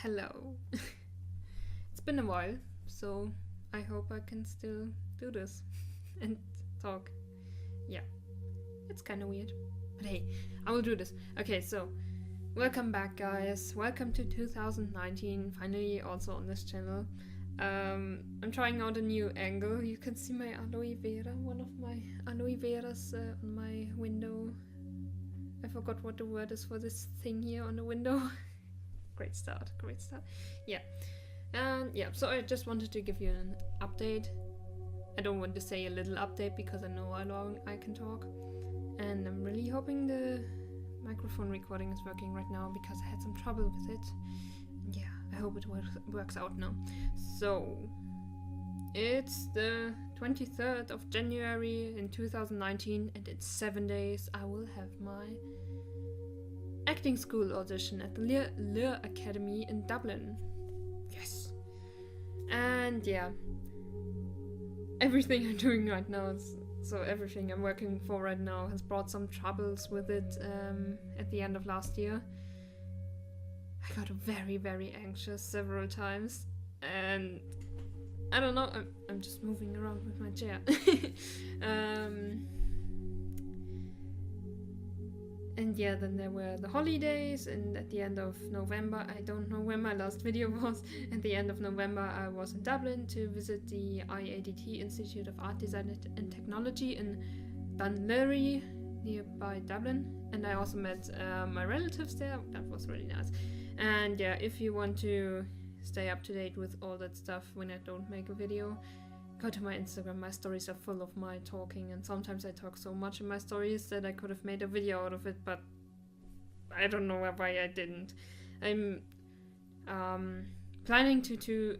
Hello. It's been a while, so I hope I can still do this and talk. Yeah, it's kind of weird, but hey, I will do this. Okay, so welcome back, guys. Welcome to 2019, finally also on this channel. I'm trying out a new angle. You can see my aloe vera, one of my aloe veras on my window. I forgot what the word is for this thing here on the window. Great start, great start. Yeah, and yeah, so I just wanted to give you an update. I don't want to say a little update because I know how long I can talk. And I'm really hoping the microphone recording is working right now because I had some trouble with it. Yeah, I hope it works out now. So, it's the 23rd of January in 2019 and in 7 days I will have my acting school audition at the LUU Academy in Dublin. Yes. And yeah, everything I'm doing right now everything I'm working for right now has brought some troubles with it at the end of last year. I got very, very anxious several times, and I don't know, I'm just moving around with my chair. And yeah, then there were the holidays, and at the end of November, I don't know when my last video was, at the end of November I was in Dublin to visit the IADT Institute of Art, Design and Technology in Dunleary, nearby Dublin, and I also met my relatives there. That was really nice. And yeah, if you want to stay up to date with all that stuff when I don't make a video, go to my Instagram. My stories are full of my talking, and sometimes I talk so much in my stories that I could have made a video out of it, but I don't know why I didn't. I'm planning to do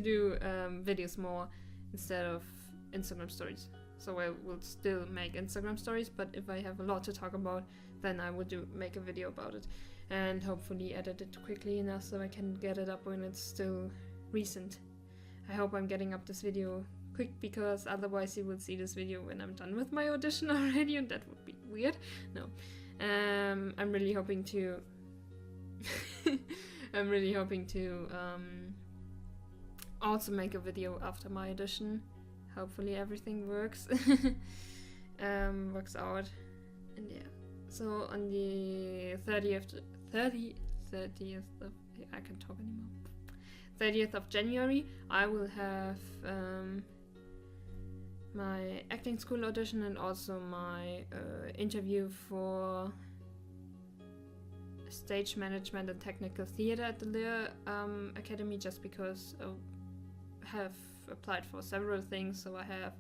videos more instead of Instagram stories. So I will still make Instagram stories, but if I have a lot to talk about, then I will make a video about it, and hopefully edit it quickly enough so I can get it up when it's still recent. I hope I'm getting up this video quick, because otherwise you will see this video when I'm done with my audition already, and that would be weird. No. I'm really hoping to also make a video after my audition. Hopefully everything works. Works out. And yeah. So on the 30th of I can't talk anymore. 30th of January, I will have my acting school audition and also my interview for stage management and technical theater at the LUU Academy, just because I have applied for several things, so I have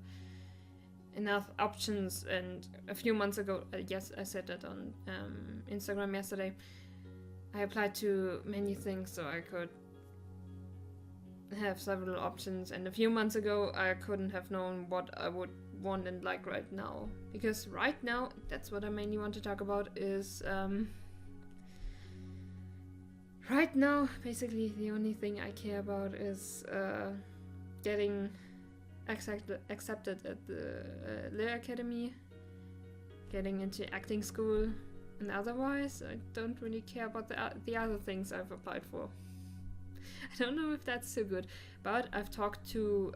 enough options. And a few months ago, yes, I said that on Instagram yesterday, I applied to many things so I could have several options, and a few months ago I couldn't have known what I would want and like right now, because right now, that's what I mainly want to talk about, is right now basically the only thing I care about is getting accepted at the LUU Academy, getting into acting school, and otherwise I don't really care about the other things I've applied for. I don't know if that's so good, but I've talked to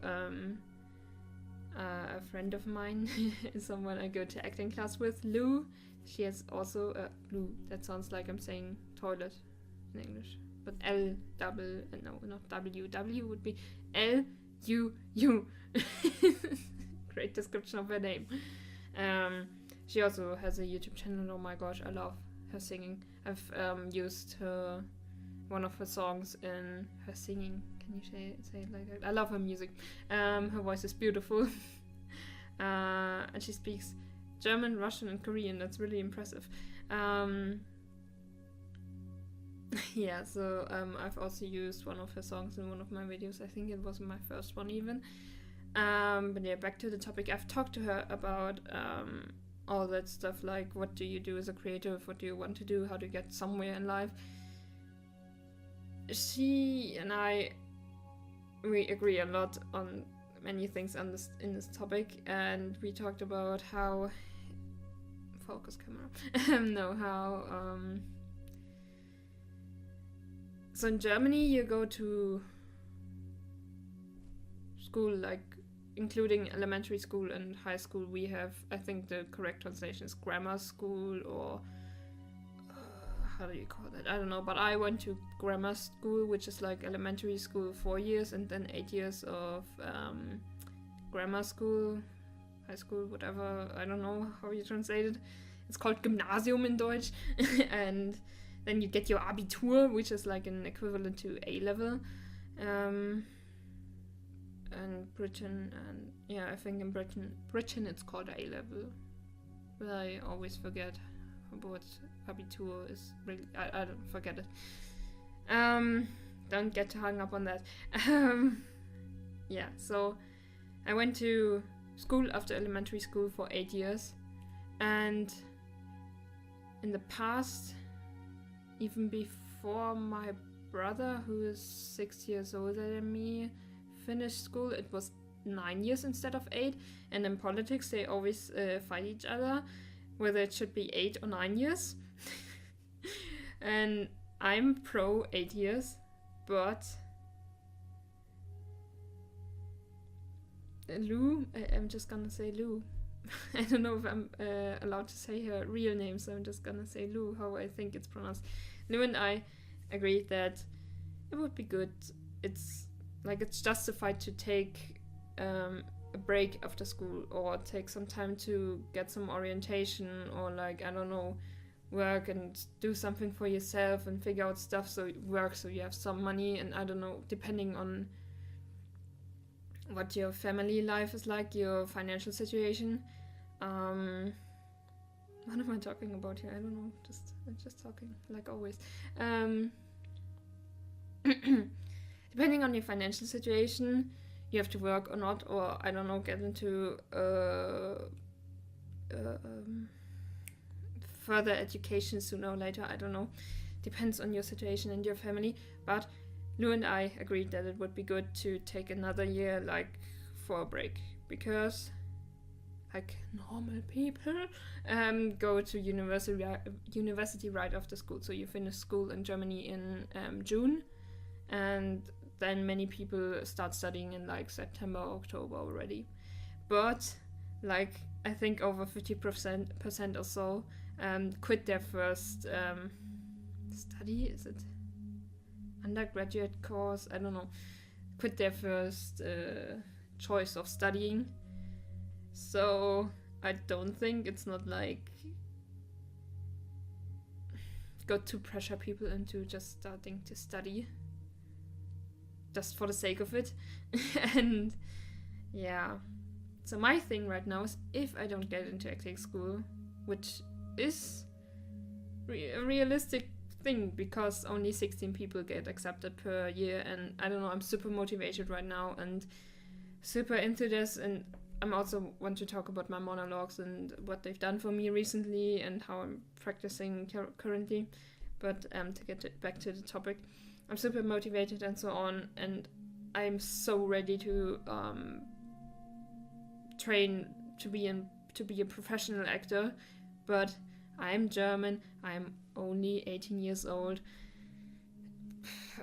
a friend of mine, someone I go to acting class with, Lou. She has also Lou. That sounds like I'm saying toilet in English, but no, not W would be LUU. Great description of her name. She also has a YouTube channel. Oh my gosh, I love her singing. I've used one of her songs in her singing. Can you say it like that? I love her music. Her voice is beautiful. And she speaks German, Russian, and Korean. That's really impressive. Yeah, so I've also used one of her songs in one of my videos. I think it was my first one even. But yeah, back to the topic. I've talked to her about all that stuff, like what do you do as a creative, what do you want to do, how to get somewhere in life. She and we agree a lot on many things in this topic, and we talked about how focus camera how So in Germany, you go to school, like including elementary school and high school. We have, I think the correct translation is grammar school, or how do you call that? I don't know, but I went to grammar school, which is like elementary school 4 years and then 8 years of grammar school, high school, whatever. I don't know how you translate it. It's called Gymnasium in Deutsch. And then you get your Abitur, which is like an equivalent to A-level. And Britain, and yeah, I think in Britain it's called A-level. But I always forget what Abitur is really. I don't forget it. Don't get hung up on that. Yeah, so I went to school after elementary school for 8 years, and in the past, even before my brother, who is 6 years older than me, finished school, it was 9 years instead of 8. And in politics, they always fight each other whether it should be 8 or 9 years. And I'm pro 8 years, but Lou, I'm just gonna say Lou. I don't know if I'm allowed to say her real name, so I'm just gonna say Lou, how I think it's pronounced. Lou and I agreed that it would be good. It's justified to take a break after school, or take some time to get some orientation, or like, I don't know, work and do something for yourself and figure out stuff, so you have some money, and I don't know, depending on what your family life is like, your financial situation. What am I talking about here? I don't know, just talking like always. Depending on your financial situation, you have to work or not, or I don't know, get into further education sooner or later, I don't know. Depends on your situation and your family. But Lou and I agreed that it would be good to take another year, like, for a break, because like normal people go to university right after school. So you finish school in Germany in June, and then many people start studying in like September, October already. But like, I think over 50% or so quit their first study, is it undergraduate course? I don't know. Quit their first choice of studying. So I don't think it's not like good to pressure people into just starting to study just for the sake of it. And yeah, so my thing right now is, if I don't get into acting school, which is a realistic thing because only 16 people get accepted per year, and I don't know, I'm super motivated right now and super into this, and I'm also want to talk about my monologues and what they've done for me recently and how I'm practicing currently. But to get back to the topic, I'm super motivated and so on, and I'm so ready to train to be a professional actor. But I'm German, I'm only 18 years old.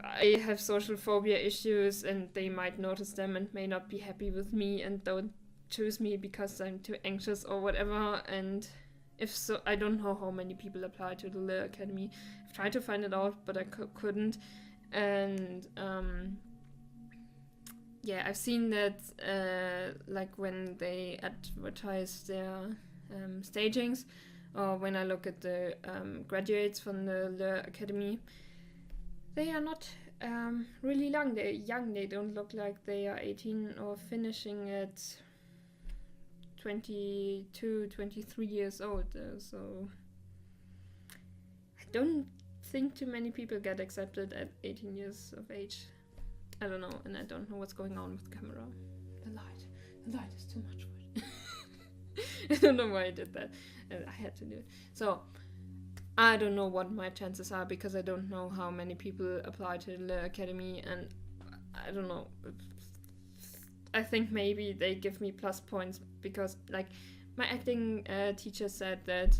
I have social phobia issues, and they might notice them and may not be happy with me and don't choose me because I'm too anxious or whatever. And if so, I don't know how many people apply to the LUU Academy. I've tried to find it out, but I couldn't. And yeah, I've seen that like when they advertise their stagings, or when I look at the graduates from the LUU Academy, they are not really young. They're young. They don't look like they are 18 or finishing at 22, 23 years old. So I don't think too many people get accepted at 18 years of age. I don't know, and I don't know what's going on with the camera. The light is too much for it. I don't know why I did that. I had to do it. So I don't know what my chances are, because I don't know how many people apply to the LUU Academy, and I don't know. I think maybe they give me plus points because, like, my acting teacher said that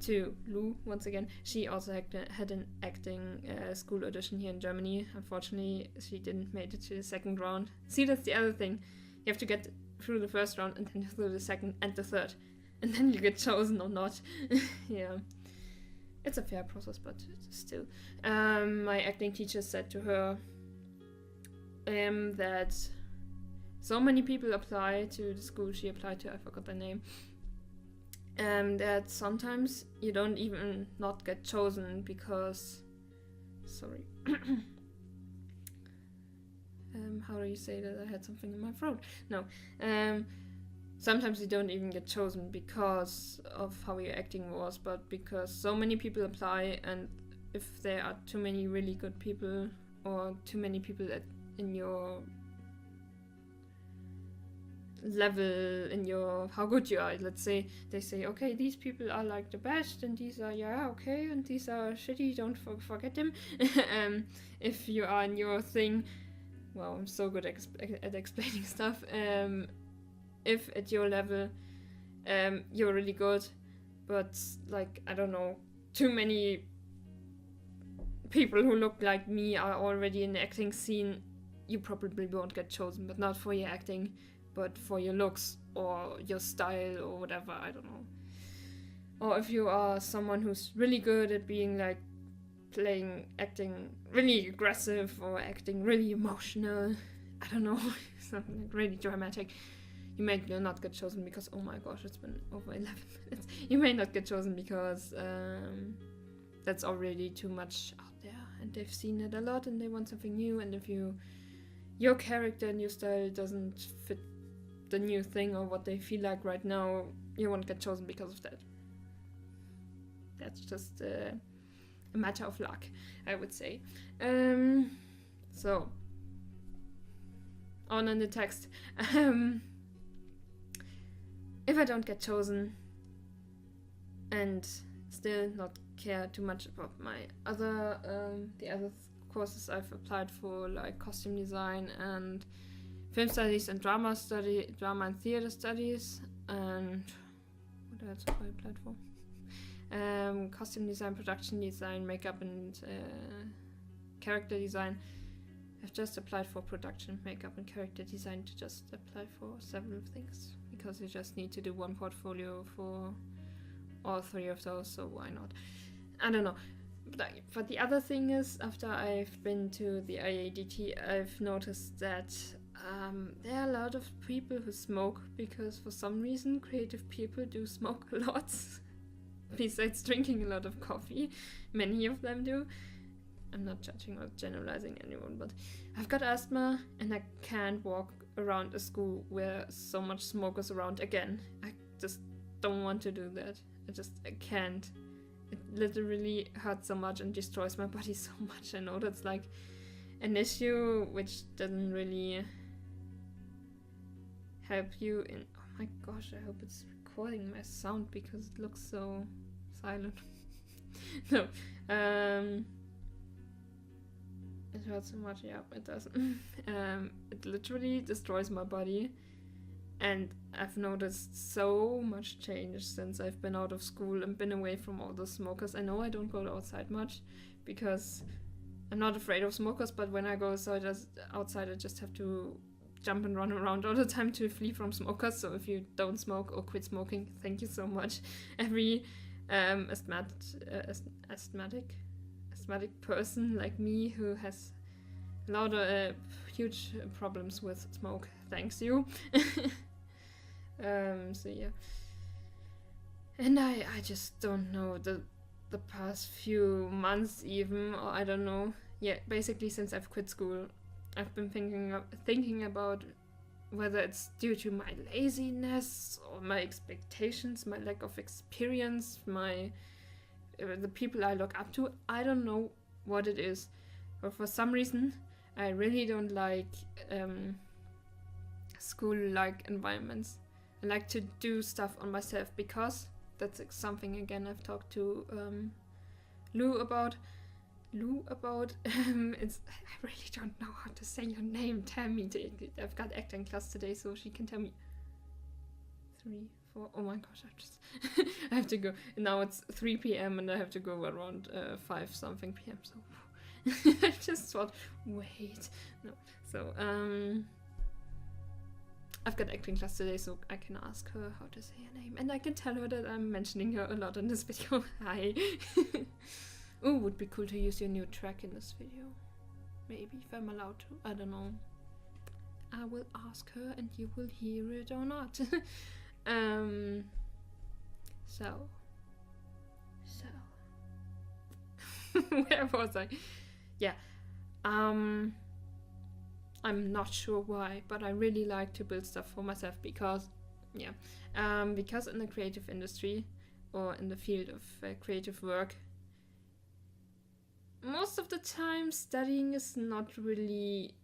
to Lu once again. She also had an acting school audition here in Germany. Unfortunately, she didn't make it to the second round. See, that's the other thing. You have to get through the first round and then through the second and the third. And then you get chosen or not. Yeah. It's a fair process, but still. My acting teacher said to her that so many people apply to the school she applied to, I forgot the name, that sometimes you don't even not get chosen because, sorry, how do you say that? I had something in my throat. No, sometimes you don't even get chosen because of how your acting was, but because so many people apply, and if there are too many really good people or too many people in your level, in your how good you are, let's say they say, okay, these people are like the best and these are okay and these are shitty, don't forget them. If you are in your thing, well, I'm so good at explaining stuff. If at your level you're really good, but like, I don't know, too many people who look like me are already in the acting scene, you probably won't get chosen, but not for your acting, but for your looks or your style or whatever, I don't know. Or if you are someone who's really good at being like acting really aggressive or acting really emotional, I don't know, something like really dramatic, you may not get chosen because, oh my gosh, it's been over 11 minutes. You may not get chosen because that's already too much out there and they've seen it a lot and they want something new, and if your character and your style doesn't fit the new thing or what they feel like right now, you won't get chosen because of that. That's just a matter of luck, I would say. So, on in the text. If I don't get chosen and still not care too much about my other the other courses I've applied for, like costume design and film studies and drama and theater studies, and what else have I applied for? Costume design, production design, makeup and character design. I've just applied for production, makeup and character design to just apply for several things, because you just need to do one portfolio for all three of those, so why not? I don't know. But the other thing is, after I've been to the IADT, I've noticed that there are a lot of people who smoke, because for some reason creative people do smoke a lot. Besides drinking a lot of coffee, many of them do. I'm not judging or generalizing anyone, but I've got asthma and I can't walk around a school where so much smoke is around again. I just don't want to do that. I can't. It literally hurts so much and destroys my body so much. I know that's like an issue which doesn't really help you in... Oh my gosh, I hope it's recording my sound because it looks so silent. No, it hurts so much. Yeah, it does. It literally destroys my body, and I've noticed so much change since I've been out of school and been away from all the smokers. I know I don't go outside much because I'm not afraid of smokers, but when I go outside, I just have to jump and run around all the time to flee from smokers. So if you don't smoke or quit smoking, thank you so much. Every asthmatic person like me who has a lot of huge problems with smoke, thanks you. So yeah, and I just don't know, the past few months even, or I don't know, yeah, basically since I've quit school, I've been thinking about whether it's due to my laziness or my expectations, my lack of experience, the people I look up to. I don't know what it is, but for some reason I really don't like school-like environments. I like to do stuff on myself, because that's something, again, I've talked to Lou about. It's, I really don't know how to say your name. Tell me. I've got acting class today, so she can tell me. 3, 4. Oh my gosh, I have to go. Now it's 3 p.m. and I have to go around 5 something p.m. So I just thought, wait, no. So I've got acting class today, so I can ask her how to say her name, and I can tell her that I'm mentioning her a lot in this video. Hi. Oh, would be cool to use your new track in this video. Maybe if I'm allowed to. I don't know. I will ask her, and you will hear it or not. So where was I? Yeah. I'm not sure why, but I really like to build stuff for myself because, yeah, because in the creative industry or in the field of creative work, most of the time studying is not really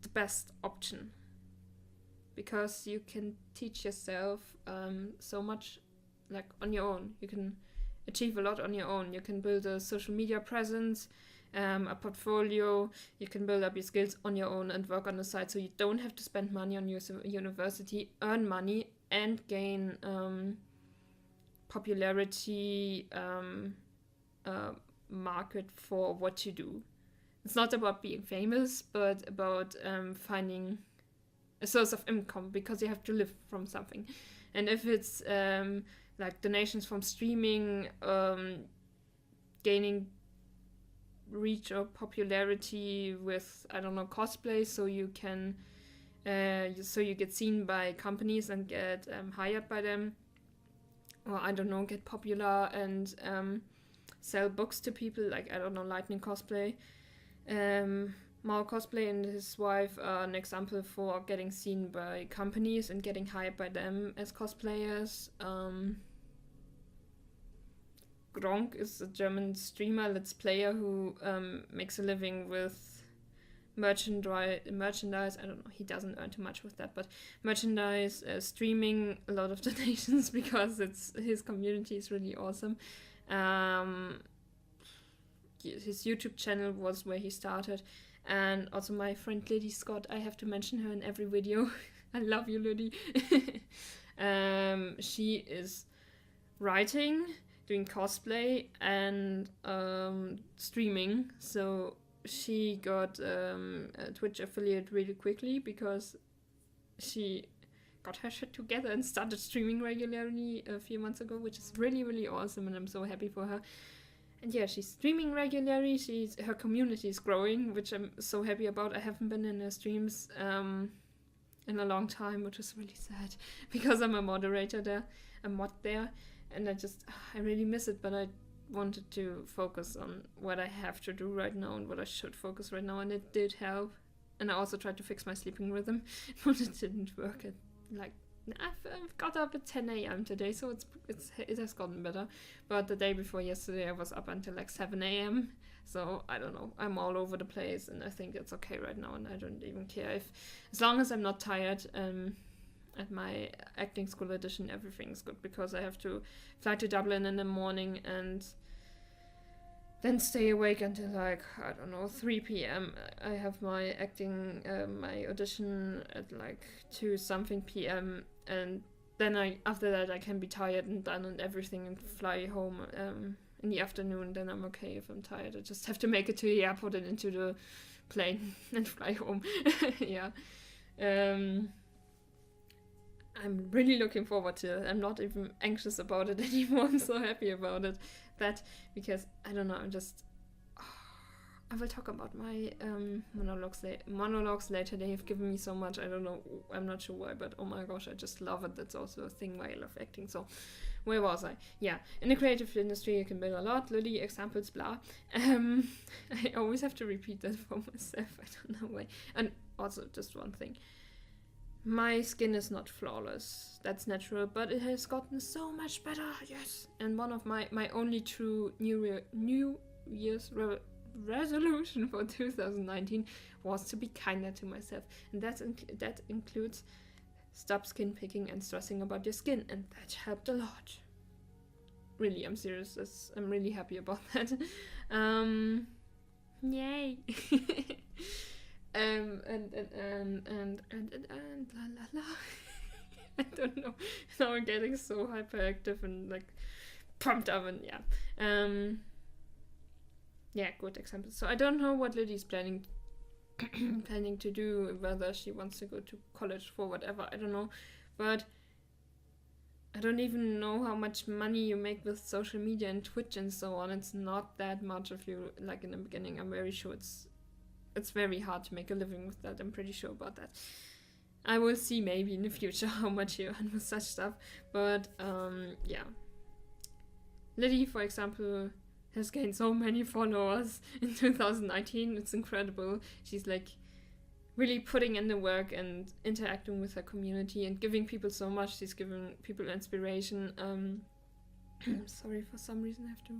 the best option, because you can teach yourself so much, like, on your own. You can achieve a lot on your own. You can build a social media presence, a portfolio. You can build up your skills on your own and work on the side, so you don't have to spend money on your university, earn money, and gain popularity, market for what you do. It's not about being famous, but about finding a source of income, because you have to live from something. And if it's like donations from streaming, gaining reach or popularity with, I don't know, cosplay, so you can so you get seen by companies and get hired by them, or I don't know, get popular and sell books to people, like, I don't know, Lightning Cosplay. Mao Cosplay and his wife are an example for getting seen by companies and getting hired by them as cosplayers. Gronk is a German streamer, let's player, who makes a living with merchandise. I don't know, he doesn't earn too much with that, but merchandise, streaming a lot of donations, because his community is really awesome. His YouTube channel was where he started. And also my friend Liddy Scott, I have to mention her in every video. I love you, Liddy. She is writing, doing cosplay, and streaming. So she got a Twitch affiliate really quickly, because she got her shit together and started streaming regularly a few months ago, which is really, really awesome, and I'm so happy for her. And yeah, she's streaming regularly. Her community is growing, which I'm so happy about. I haven't been in her streams in a long time, which is really sad, because I'm a moderator there, a mod there, and I really miss it, but I wanted to focus on what I have to do right now and what I should focus right now, and it did help. And I also tried to fix my sleeping rhythm, but it didn't work. I've got up at 10 a.m. today, so it has gotten better. But the day before yesterday, I was up until like 7 a.m. So I don't know. I'm all over the place, and I think it's okay right now, and I don't even care as long as I'm not tired. At my acting school edition, everything's good, because I have to fly to Dublin in the morning and then stay awake until like, I don't know, 3 p.m. I have my acting, my audition at like 2 something p.m. and then after that I can be tired and done and everything and fly home in the afternoon. Then I'm okay if I'm tired. I just have to make it to the airport and into the plane and fly home. Yeah. I'm really looking forward to it. I'm not even anxious about it anymore. I'm so happy about it. Because I don't know, I will talk about my monologues later. They have given me so much. I don't know, I'm not sure why, but oh my gosh, I just love it. That's also a thing why I love acting. So where was I? Yeah, in the creative industry you can build a lot. Lily, examples, blah. I always have to repeat that for myself. I don't know why. And also, just one thing. My skin is not flawless. That's natural, but it has gotten so much better. Yes. And one of my only true New Year's resolution for 2019 was to be kinder to myself, and that includes stop skin picking and stressing about your skin, and that helped a lot. Really, I'm serious. I'm really happy about that. Yay. And la la la. I don't know. Now I'm getting so hyperactive and like pumped up and yeah, good example. So I don't know what Liddy's planning to do, whether she wants to go to college for whatever, I don't know. But I don't even know how much money you make with social media and Twitch and so on. It's not that much if you, like in the beginning, I'm very sure it's very hard to make a living with that. I'm pretty sure about that. I will see maybe in the future how much you earn with such stuff. But yeah. Liddy, for example, has gained so many followers in 2019. It's incredible. She's like really putting in the work and interacting with her community and giving people so much. She's giving people inspiration. Sorry, for some reason I have to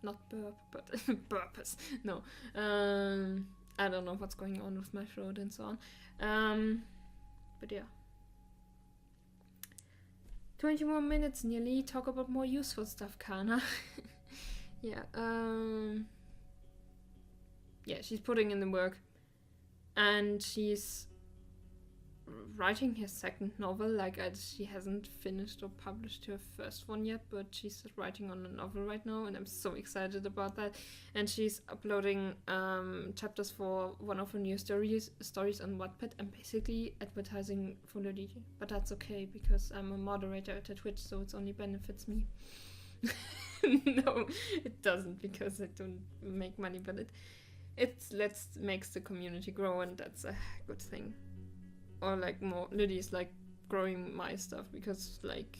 not burp, but burpers. No. I don't know what's going on with my throat and so on. But yeah. 20 more minutes nearly. Talk about more useful stuff, Kana. Yeah. Yeah, she's putting in the work. And she's writing her second novel. Like, she hasn't finished or published her first one yet, but she's writing on a novel right now, and I'm so excited about that. And she's uploading chapters for one of her new stories on Wattpad. I'm basically advertising for Liddy, but that's okay because I'm a moderator at Twitch, so it only benefits me. No, it doesn't, because I don't make money, but it makes the community grow, and that's a good thing. Or like more, Liddy's like growing my stuff, because like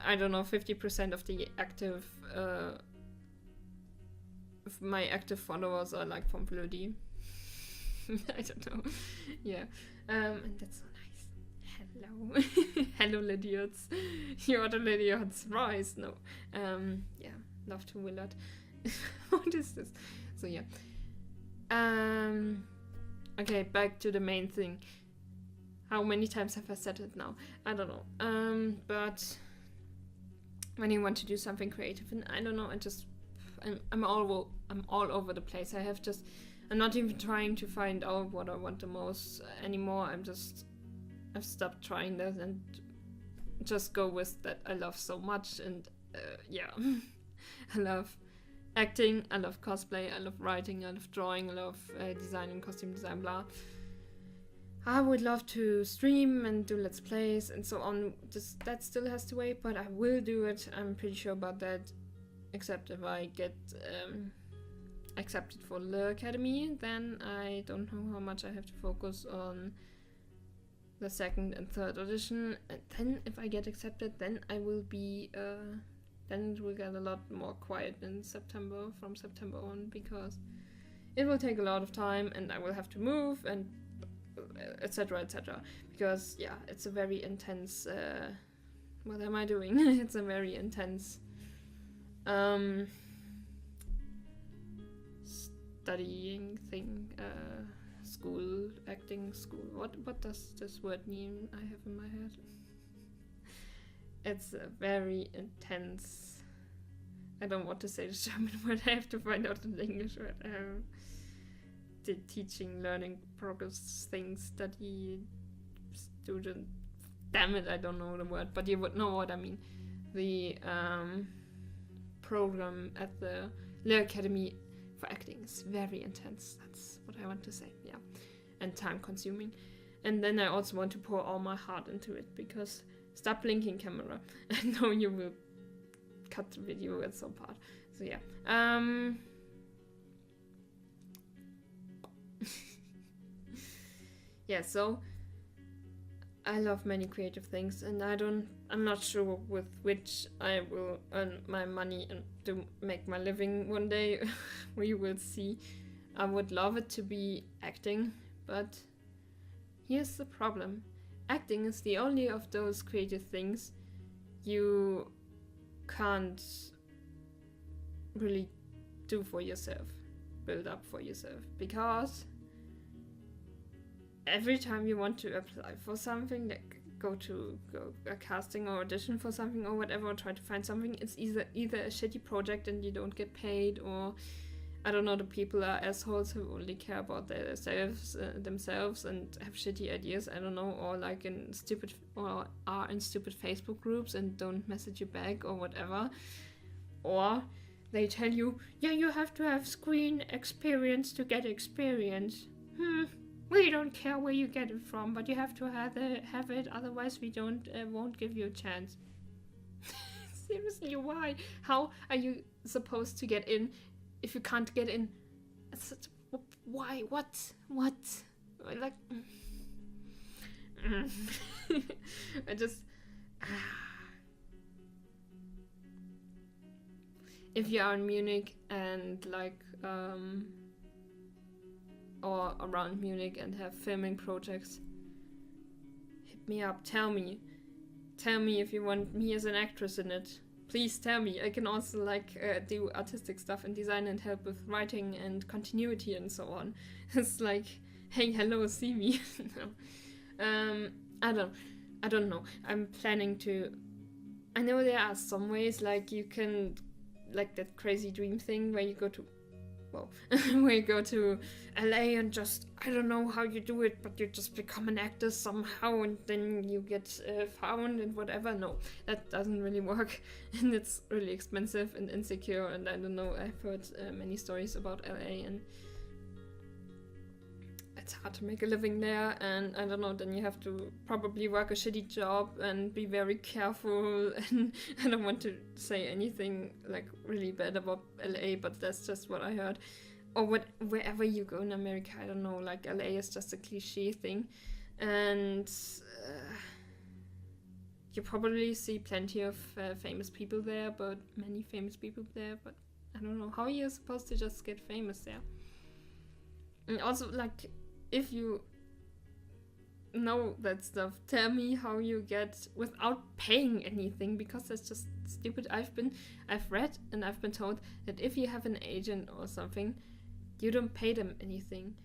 I don't know, 50% of the active of my active followers are like from Liddy. I don't know. Yeah. And that's so nice. Hello. Hello, Lidiots. You're the Lidiots. Rise. No. Yeah. Love to Willard. What is this? So yeah. Okay, back to the main thing. How many times have I said it now? I don't know. But when you want to do something creative, and I don't know, I'm all over the place. I'm not even trying to find out what I want the most anymore. I've stopped trying that and just go with that I love so much. And yeah, I love acting, I love cosplay, I love writing, I love drawing, I love designing, costume design, blah. I would love to stream and do let's plays and so on. That still has to wait, but I will do it. I'm pretty sure about that. Except if I get accepted for the academy, then I don't know how much I have to focus on the second and third audition. And then if I get accepted, then I will be then it will get a lot more quiet in September, from September on, because it will take a lot of time and I will have to move and etc, etc. Because yeah, it's a very intense what am I doing? It's a very intense studying thing, school, acting school. What does this word mean I have in my head? It's a very intense, I don't want to say the German word, I have to find out the English word. The teaching, learning, progress thing, study, student, damn it, I don't know the word, but you would know what I mean. The program at the LUU Academy for acting is very intense, that's what I want to say, yeah, and time consuming. And then I also want to pour all my heart into it, because stop blinking, camera. I know you will cut the video at some part. So yeah. Yeah, so I love many creative things, and I'm not sure with which I will earn my money and to make my living one day. We will see. I would love it to be acting, but here's the problem. Acting is the only of those creative things you can't really do for yourself, build up for yourself, because every time you want to apply for something, like go a casting or audition for something or whatever, or try to find something, it's either a shitty project and you don't get paid, or I don't know, the people are assholes who only care about themselves and have shitty ideas, I don't know, or like are in stupid Facebook groups and don't message you back or whatever. Or they tell you, yeah, you have to have screen experience to get experience. We don't care where you get it from, but you have to have it, otherwise we won't give you a chance. Seriously, why? How are you supposed to get in if you can't get in? Why? What? Like, I just... If you are in Munich and like, or around Munich and have filming projects, hit me up, tell me if you want me as an actress in it. Please tell me. I can also like do artistic stuff and design and help with writing and continuity and so on. It's like, hey, hello, see me. No. I don't know. I'm planning to... I know there are some ways, like you can, like that crazy dream thing where you go to, where you go to LA and just, I don't know how you do it, but you just become an actor somehow and then you get found and whatever. No, that doesn't really work, and it's really expensive and insecure, and I don't know, I've heard many stories about LA and it's hard to make a living there, and I don't know, then you have to probably work a shitty job and be very careful, and I don't want to say anything like really bad about LA, but that's just what I heard. Or wherever you go in America, I don't know, like LA is just a cliche thing, and you probably see plenty of famous people there, but many famous people there, but I don't know, how are you supposed to just get famous there? And also, like, if you know that stuff, tell me how you get without paying anything, because that's just stupid. I've read and I've been told that if you have an agent or something, you don't pay them anything.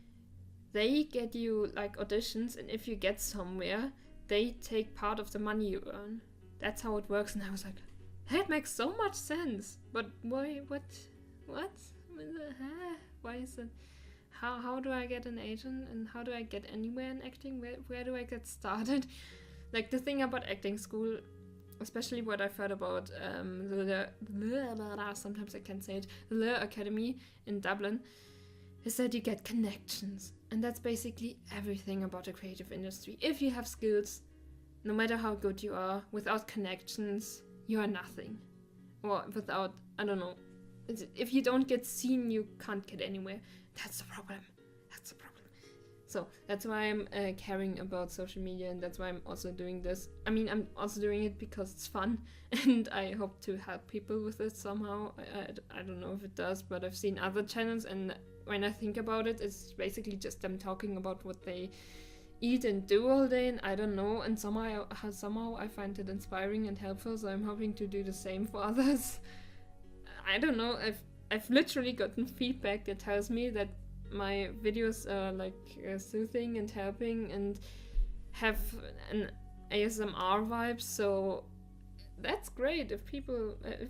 They get you like auditions, and if you get somewhere, they take part of the money you earn. That's how it works. And I was like, that makes so much sense. But why? What? Why is it? How do I get an agent, and how do I get anywhere in acting? Where do I get started? Like, the thing about acting school, especially what I've heard about sometimes I can't say it, the Academy in Dublin, is that you get connections. And that's basically everything about the creative industry. If you have skills, no matter how good you are, without connections, you are nothing. Or without, I don't know, if you don't get seen, you can't get anywhere. That's the problem. So that's why I'm caring about social media, and that's why I'm also doing this. I mean, I'm also doing it because it's fun, and I hope to help people with it somehow. I don't know if it does, but I've seen other channels, and when I think about it, it's basically just them talking about what they eat and do all day, and I don't know, and somehow I find it inspiring and helpful, so I'm hoping to do the same for others. I don't know, I've literally gotten feedback that tells me that my videos are like soothing and helping and have an ASMR vibe, so that's great. If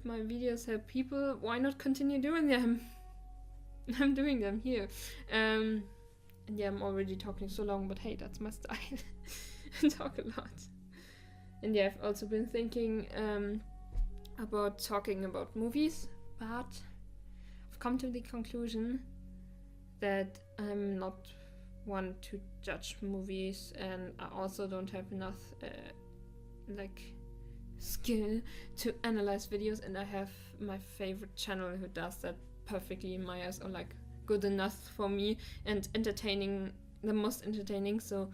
my videos help people, why not continue doing them? I'm doing them here. And yeah, I'm already talking so long, but hey, that's my style. I talk a lot. And yeah, I've also been thinking about talking about movies, but I've come to the conclusion that I'm not one to judge movies, and I also don't have enough skill to analyze videos, and I have my favorite channel who does that perfectly in my eyes, or like good enough for me and entertaining, the most entertaining, so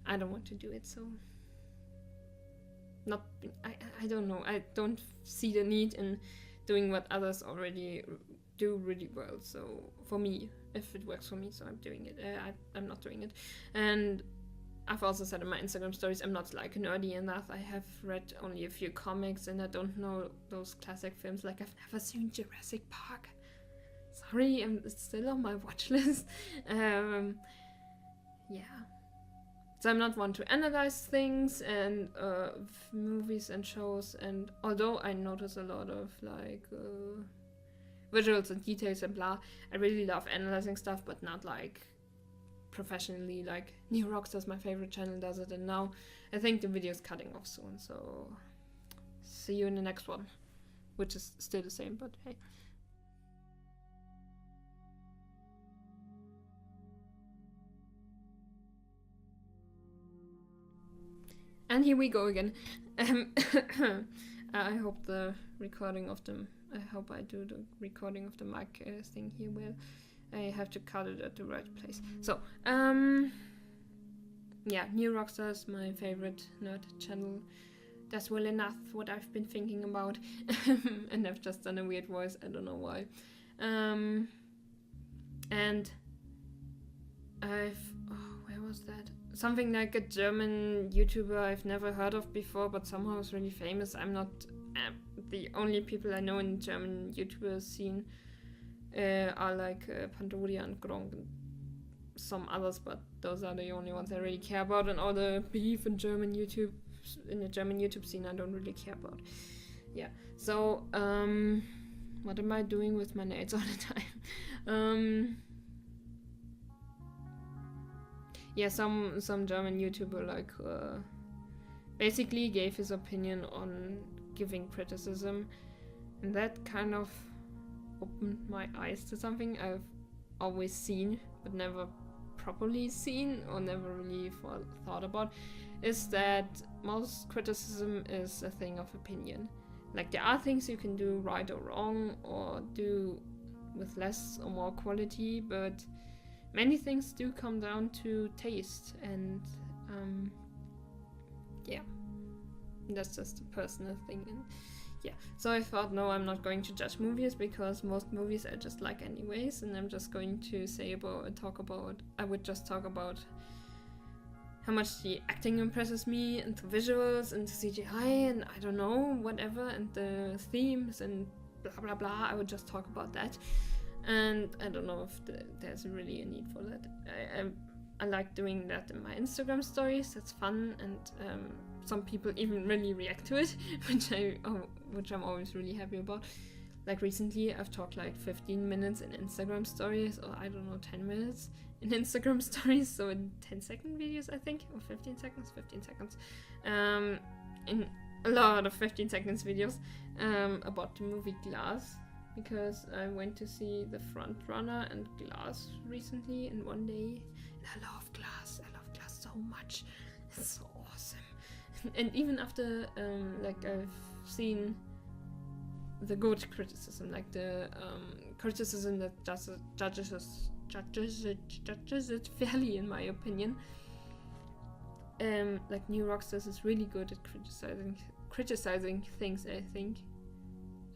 I don't want to do it. So I don't know, I don't see the need in doing what others already do really well. So for me, if it works for me, so I'm doing it. I'm not doing it. And I've also said in my Instagram stories, I'm not like nerdy enough. I have read only a few comics, and I don't know those classic films. Like, I've never seen Jurassic Park. Sorry, it's still on my watch list. Yeah. So I'm not one to analyze things and movies and shows. And although I notice a lot of like visuals and details and blah. I really love analyzing stuff, but not like professionally. Like NeoRockstar's my favorite channel does it, and now I think the video is cutting off soon, so see you in the next one, which is still the same, but hey. And here we go again. I hope the recording of the... I hope I do the recording of the mic thing here well. I have to cut it at the right place. So, yeah, NeoRockstar is my favorite nerd channel. That's well enough what I've been thinking about. And I've just done a weird voice, I don't know why. And I've... Oh, where was that? Something like a German YouTuber I've never heard of before, but somehow is really famous. I'm not the only people I know in the German YouTuber scene are like Pandoria and Gronk and some others, but those are the only ones I really care about, and all the beef in German YouTube, in the German YouTube scene, I don't really care about. Yeah, so what am I doing with my nails all the time? Yeah, some German YouTuber like basically gave his opinion on giving criticism, and that kind of opened my eyes to something I've always seen but never properly seen or never really thought about, is that most criticism is a thing of opinion. Like, there are things you can do right or wrong or do with less or more quality, but many things do come down to taste, and yeah, that's just a personal thing. And yeah, so I thought, no, I'm not going to judge movies, because most movies I just like anyways, and I'm just going to I would just talk about how much the acting impresses me, and the visuals, and the CGI, and I don't know, whatever, and the themes, and blah blah blah. I would just talk about that. And I don't know if there's really a need for that. I like doing that in my Instagram stories. That's fun, and some people even really react to it, which I'm always really happy about. Like recently, I've talked like 15 minutes in Instagram stories, or I don't know, 10 minutes in Instagram stories. So in 10-second videos, I think, or 15 seconds. In a lot of 15 seconds videos about the movie Glass. Because I went to see The Front Runner and Glass recently in one day. And I love Glass. I love Glass so much. It's so awesome. And even after, like, I've seen the good criticism, like the criticism that judges it fairly, in my opinion. Like, NeoRockstar is really good at criticizing things, I think.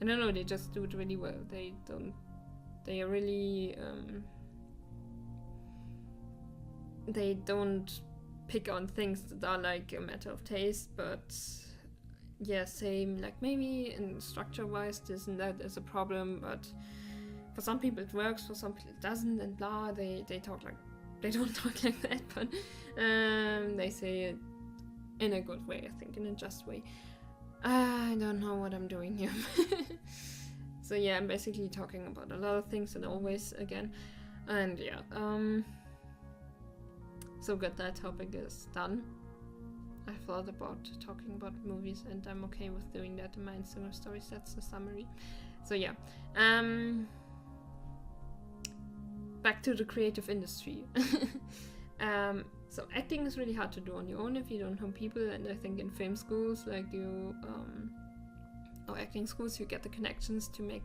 I don't know, they just do it really well. They are really, they don't pick on things that are like a matter of taste, but yeah, same, like maybe in structure-wise this and that is a problem, but for some people it works, for some people it doesn't, and blah, they don't talk like that, but they say it in a good way, I think, in a just way. I don't know what I'm doing here. So yeah, I'm basically talking about a lot of things, and always again, and yeah, so good, that topic is done. I thought about talking about movies, and I'm okay with doing that in my Instagram stories. That's the summary. So yeah, back to the creative industry. So acting is really hard to do on your own if you don't know people, and I think in film schools, like or acting schools, you get the connections to make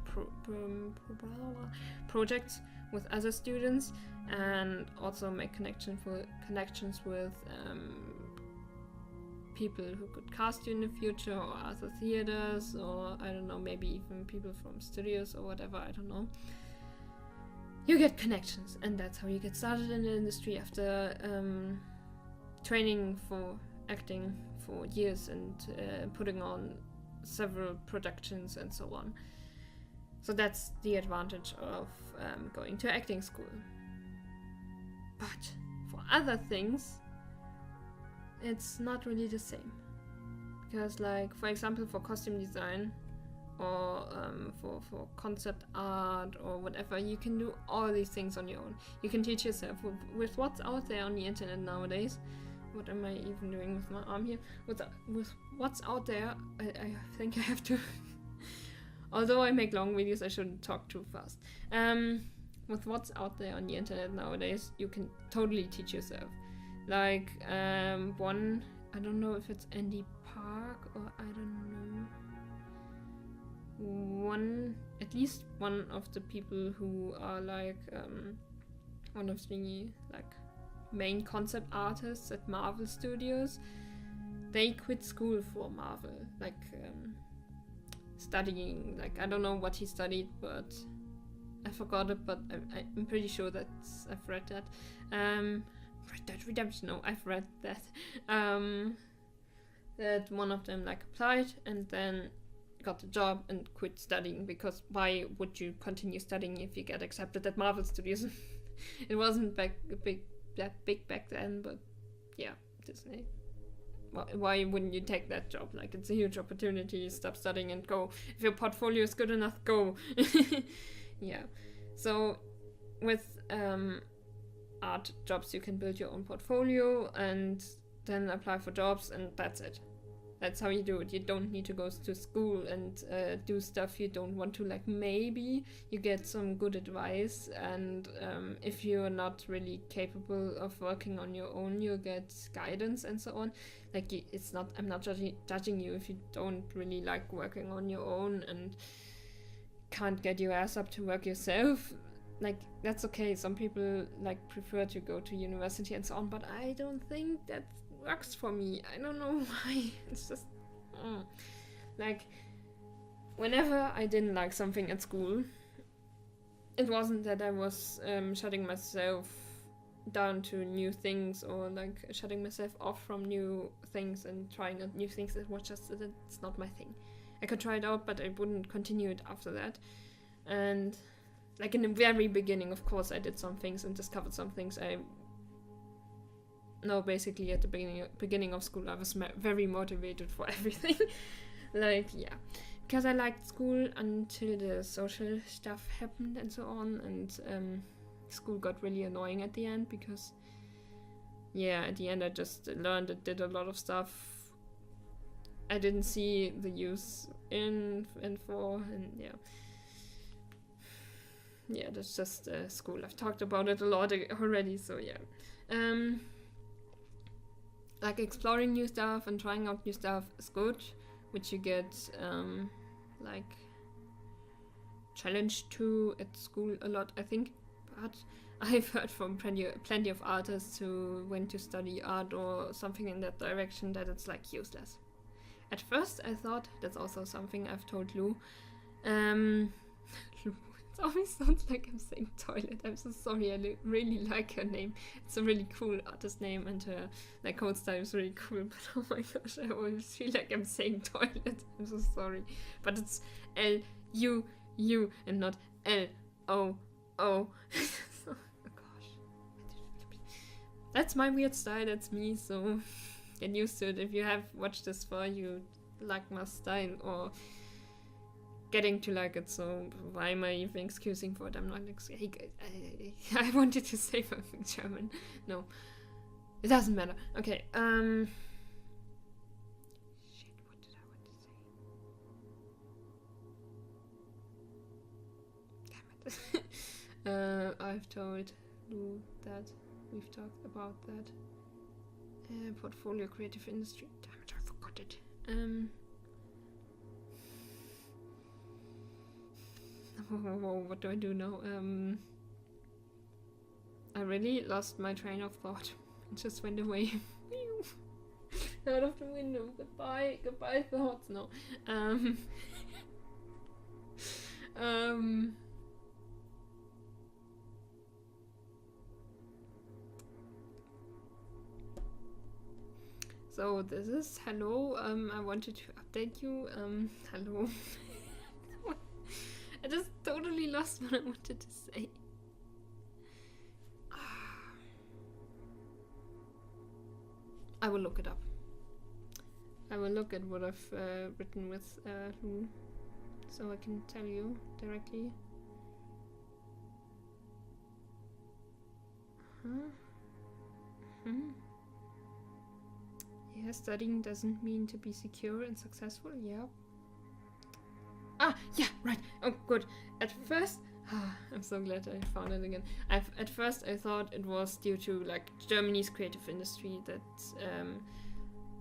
projects with other students, and also make connections with people who could cast you in the future, or other theaters, or I don't know, maybe even people from studios or whatever, I don't know. You get connections, and that's how you get started in the industry after training for acting for years and putting on several productions and so on. So that's the advantage of going to acting school. But for other things, it's not really the same. Because, like, for example, for costume design, or for concept art or whatever. You can do all these things on your own. You can teach yourself with what's out there on the internet nowadays. What am I even doing with my arm here? With what's out there, I think I have to... Although I make long videos, I shouldn't talk too fast. With what's out there on the internet nowadays, you can totally teach yourself. Like, one, I don't know if it's Andy Park or I don't know. At least one of the people who are like, one of the like main concept artists at Marvel Studios, they quit school for Marvel, like studying, like I don't know what he studied, but I forgot it, but I'm pretty sure that I've read that. Red Dead Redemption, no, I've read that. That one of them like applied and then got the job and quit studying, because why would you continue studying if you get accepted at Marvel Studios? It wasn't that big back then, but yeah, Disney. Why wouldn't you take that job? Like, it's a huge opportunity. Stop studying and go. If your portfolio is good enough, go. Yeah. So with art jobs, you can build your own portfolio and then apply for jobs, and that's it. That's how you do it. You don't need to go to school and do stuff you don't want to. Like, maybe you get some good advice, and if you're not really capable of working on your own, you get guidance and so on. Like, it's not, I'm not judging you if you don't really like working on your own and can't get your ass up to work yourself. Like, that's okay. Some people like prefer to go to university and so on, but I don't think that works for me. I don't know why. It's just like, whenever I didn't like something at school, it wasn't that I was shutting myself down to new things, or like shutting myself off from new things and trying out new things. It was just that it's not my thing. I could try it out, but I wouldn't continue it after that. And like in the very beginning, of course, I did some things and discovered some things. No, basically at the beginning of school, I was very motivated for everything. Like, yeah, because I liked school until the social stuff happened and so on, and school got really annoying at the end, because, yeah, at the end I just learned and did a lot of stuff I didn't see the use in and for, and yeah. Yeah, that's just school. I've talked about it a lot already, so yeah. Like, exploring new stuff and trying out new stuff is good, which you get like challenged to at school a lot, I think. But I've heard from plenty of artists who went to study art or something in that direction that it's like useless. At first I thought, that's also something I've told Lou. Lou, it always sounds like I'm saying toilet. I'm so sorry, I really like her name. It's a really cool artist name, and her like code style is really cool, but oh my gosh, I always feel like I'm saying toilet. I'm so sorry. But it's L-U-U and not L-O-O. Oh gosh. That's my weird style, that's me, so get used to it. If you have watched this far, you like my style or getting to like it, so why am I even excusing for it? I'm not I wanted to say something German. No, it doesn't matter. Okay, shit, what did I want to say? Damn it. I've told Lou that we've talked about that. Portfolio, creative industry. Damn it, I forgot it. What do I do now? I really lost my train of thought. It just went away. Out of the window. Goodbye thoughts. No. So this is hello. I wanted to update you. Hello. I just totally lost what I wanted to say. I will look it up. I will look at what I've written with Lou. so I can tell you directly. Yeah, studying doesn't mean to be secure and successful. Yeah. Ah, yeah, right. Oh, good. At first, I'm so glad I found it again. At first I thought it was due to like Germany's creative industry that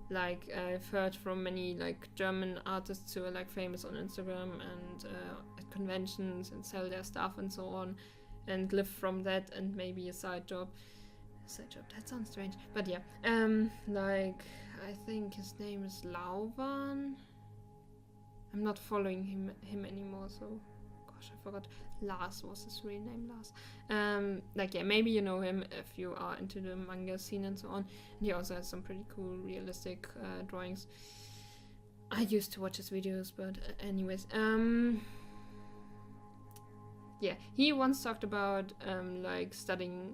like I've heard from many like German artists who are like famous on Instagram and at conventions and sell their stuff and so on and live from that, and maybe a side job. Side job, that sounds strange. But yeah, like I think his name is Lauvan. I'm not following him anymore, so gosh, I forgot. Lars was his real name, Lars. Like yeah, maybe you know him if you are into the manga scene and so on. And he also has some pretty cool realistic drawings. I used to watch his videos, but anyways, yeah, he once talked about like studying,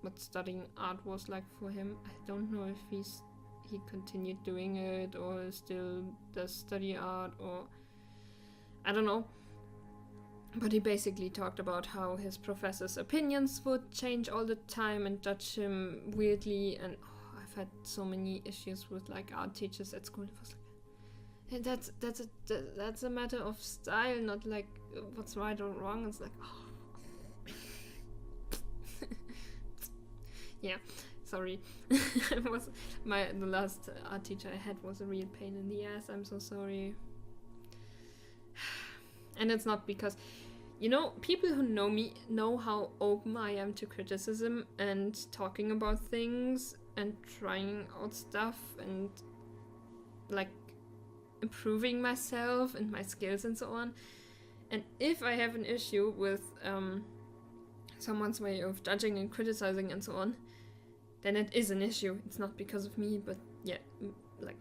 what studying art was like for him. I don't know if he continued doing it or still does study art, or I don't know. But he basically talked about how his professors' opinions would change all the time and judge him weirdly, and I've had so many issues with like art teachers at school. It was like, that's a matter of style, not like what's right or wrong. It's like, yeah, sorry. It was the last art teacher I had was a real pain in the ass. I'm so sorry. And it's not because, you know, people who know me know how open I am to criticism and talking about things and trying out stuff and like improving myself and my skills and so on. And if I have an issue with someone's way of judging and criticizing and so on, then it is an issue. It's not because of me, but yeah, like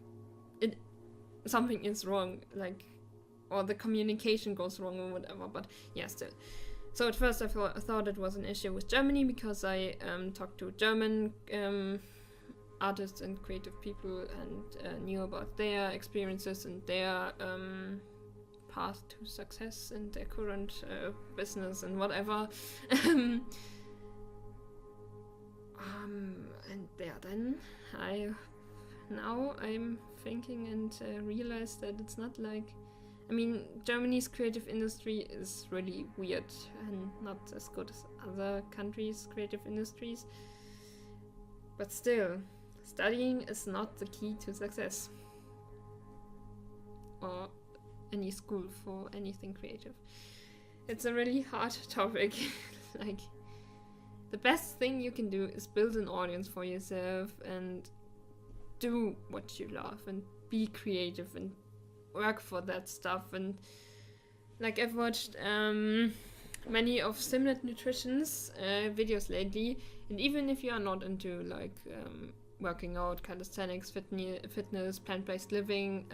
something is wrong, like, or the communication goes wrong or whatever, but yeah, still. So at first I thought it was an issue with Germany because I talked to German artists and creative people and knew about their experiences and their path to success and their current business and whatever. And yeah, then I'm thinking and realize that it's not like, I mean, Germany's creative industry is really weird and not as good as other countries' creative industries. But still, studying is not the key to success. Or any school for anything creative. It's a really hard topic. Like, the best thing you can do is build an audience for yourself and do what you love and be creative and work for that stuff. And like, I've watched many of Simlet Nutrition's videos lately, and even if you are not into like working out, calisthenics, fitness, plant-based living,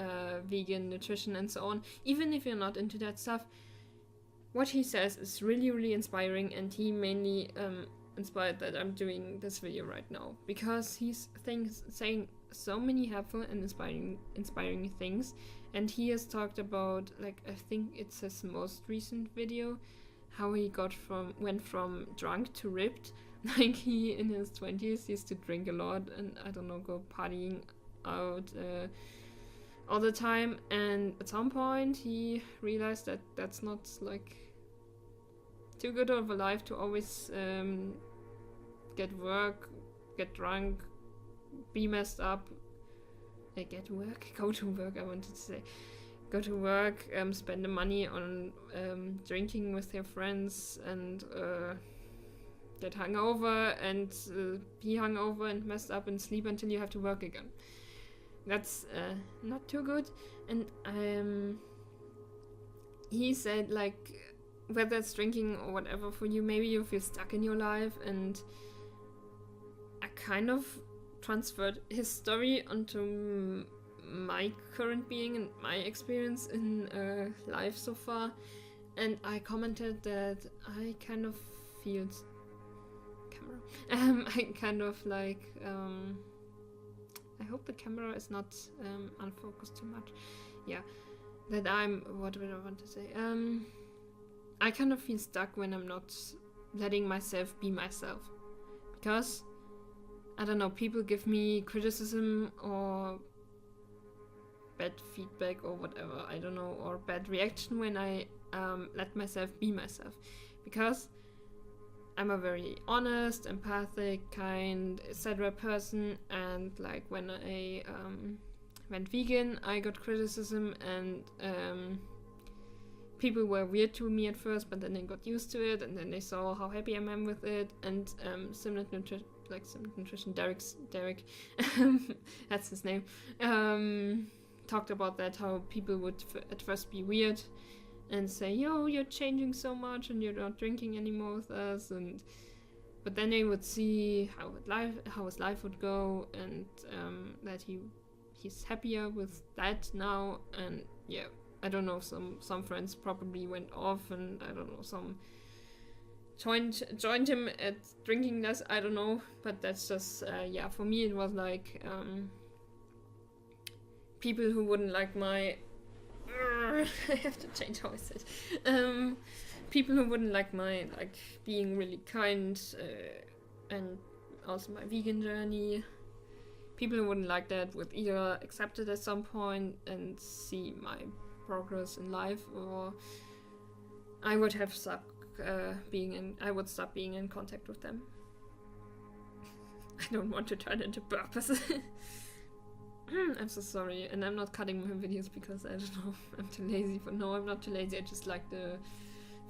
vegan nutrition and so on, even if you're not into that stuff, what he says is really, really inspiring, and he mainly inspired that I'm doing this video right now, because he's saying so many helpful and inspiring things. And he has talked about, like, I think it's his most recent video, how he went from drunk to ripped. Like, he in his 20s used to drink a lot and, I don't know, go partying out all the time, and at some point he realized that that's not like too good of a life to always get get drunk, be messed up, go to work, I wanted to say. Go to work, spend the money on drinking with your friends and get hungover and be hungover and messed up and sleep until you have to work again. That's not too good. And he said, like, whether it's drinking or whatever for you, maybe you feel stuck in your life, and I kind of transferred his story onto my current being and my experience in life so far, and I commented that I kind of feel I kind of like I hope the camera is not unfocused too much. Yeah, that what did I want to say? I kind of feel stuck when I'm not letting myself be myself. Because, I don't know, people give me criticism or bad feedback or whatever, I don't know, or bad reaction when I let myself be myself. Because I'm a very honest, empathic, kind, etc. person, and like when I went vegan, I got criticism, and people were weird to me at first, but then they got used to it, and then they saw how happy I am with it. And Similar Nutrition, Derek, that's his name, talked about that, how people would at first be weird and say, yo, you're changing so much and you're not drinking anymore with us, but then they would see how his life would go, and that he's happier with that now. And yeah, I don't know, some friends probably went off, and I don't know, some joined him at drinking less, I don't know, but that's just yeah, for me it was like people who wouldn't like my I have to change how I said people who wouldn't like my being really kind, and also my vegan journey. People who wouldn't like that would either accept it at some point and see my progress in life, or I would have stop being in contact with them. I don't want to turn into purpose. I'm so sorry, and I'm not cutting my videos because I don't know, I'm too lazy for. No, I'm not too lazy, I just like the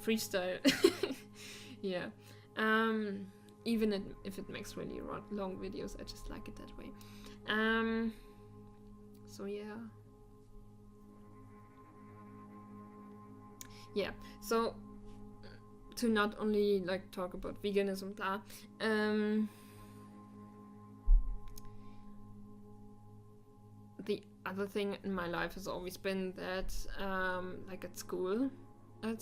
freestyle. Yeah. Even if it makes really long videos, I just like it that way. So yeah. Yeah, so to not only like talk about veganism, blah, the other thing in my life has always been that, like at school, I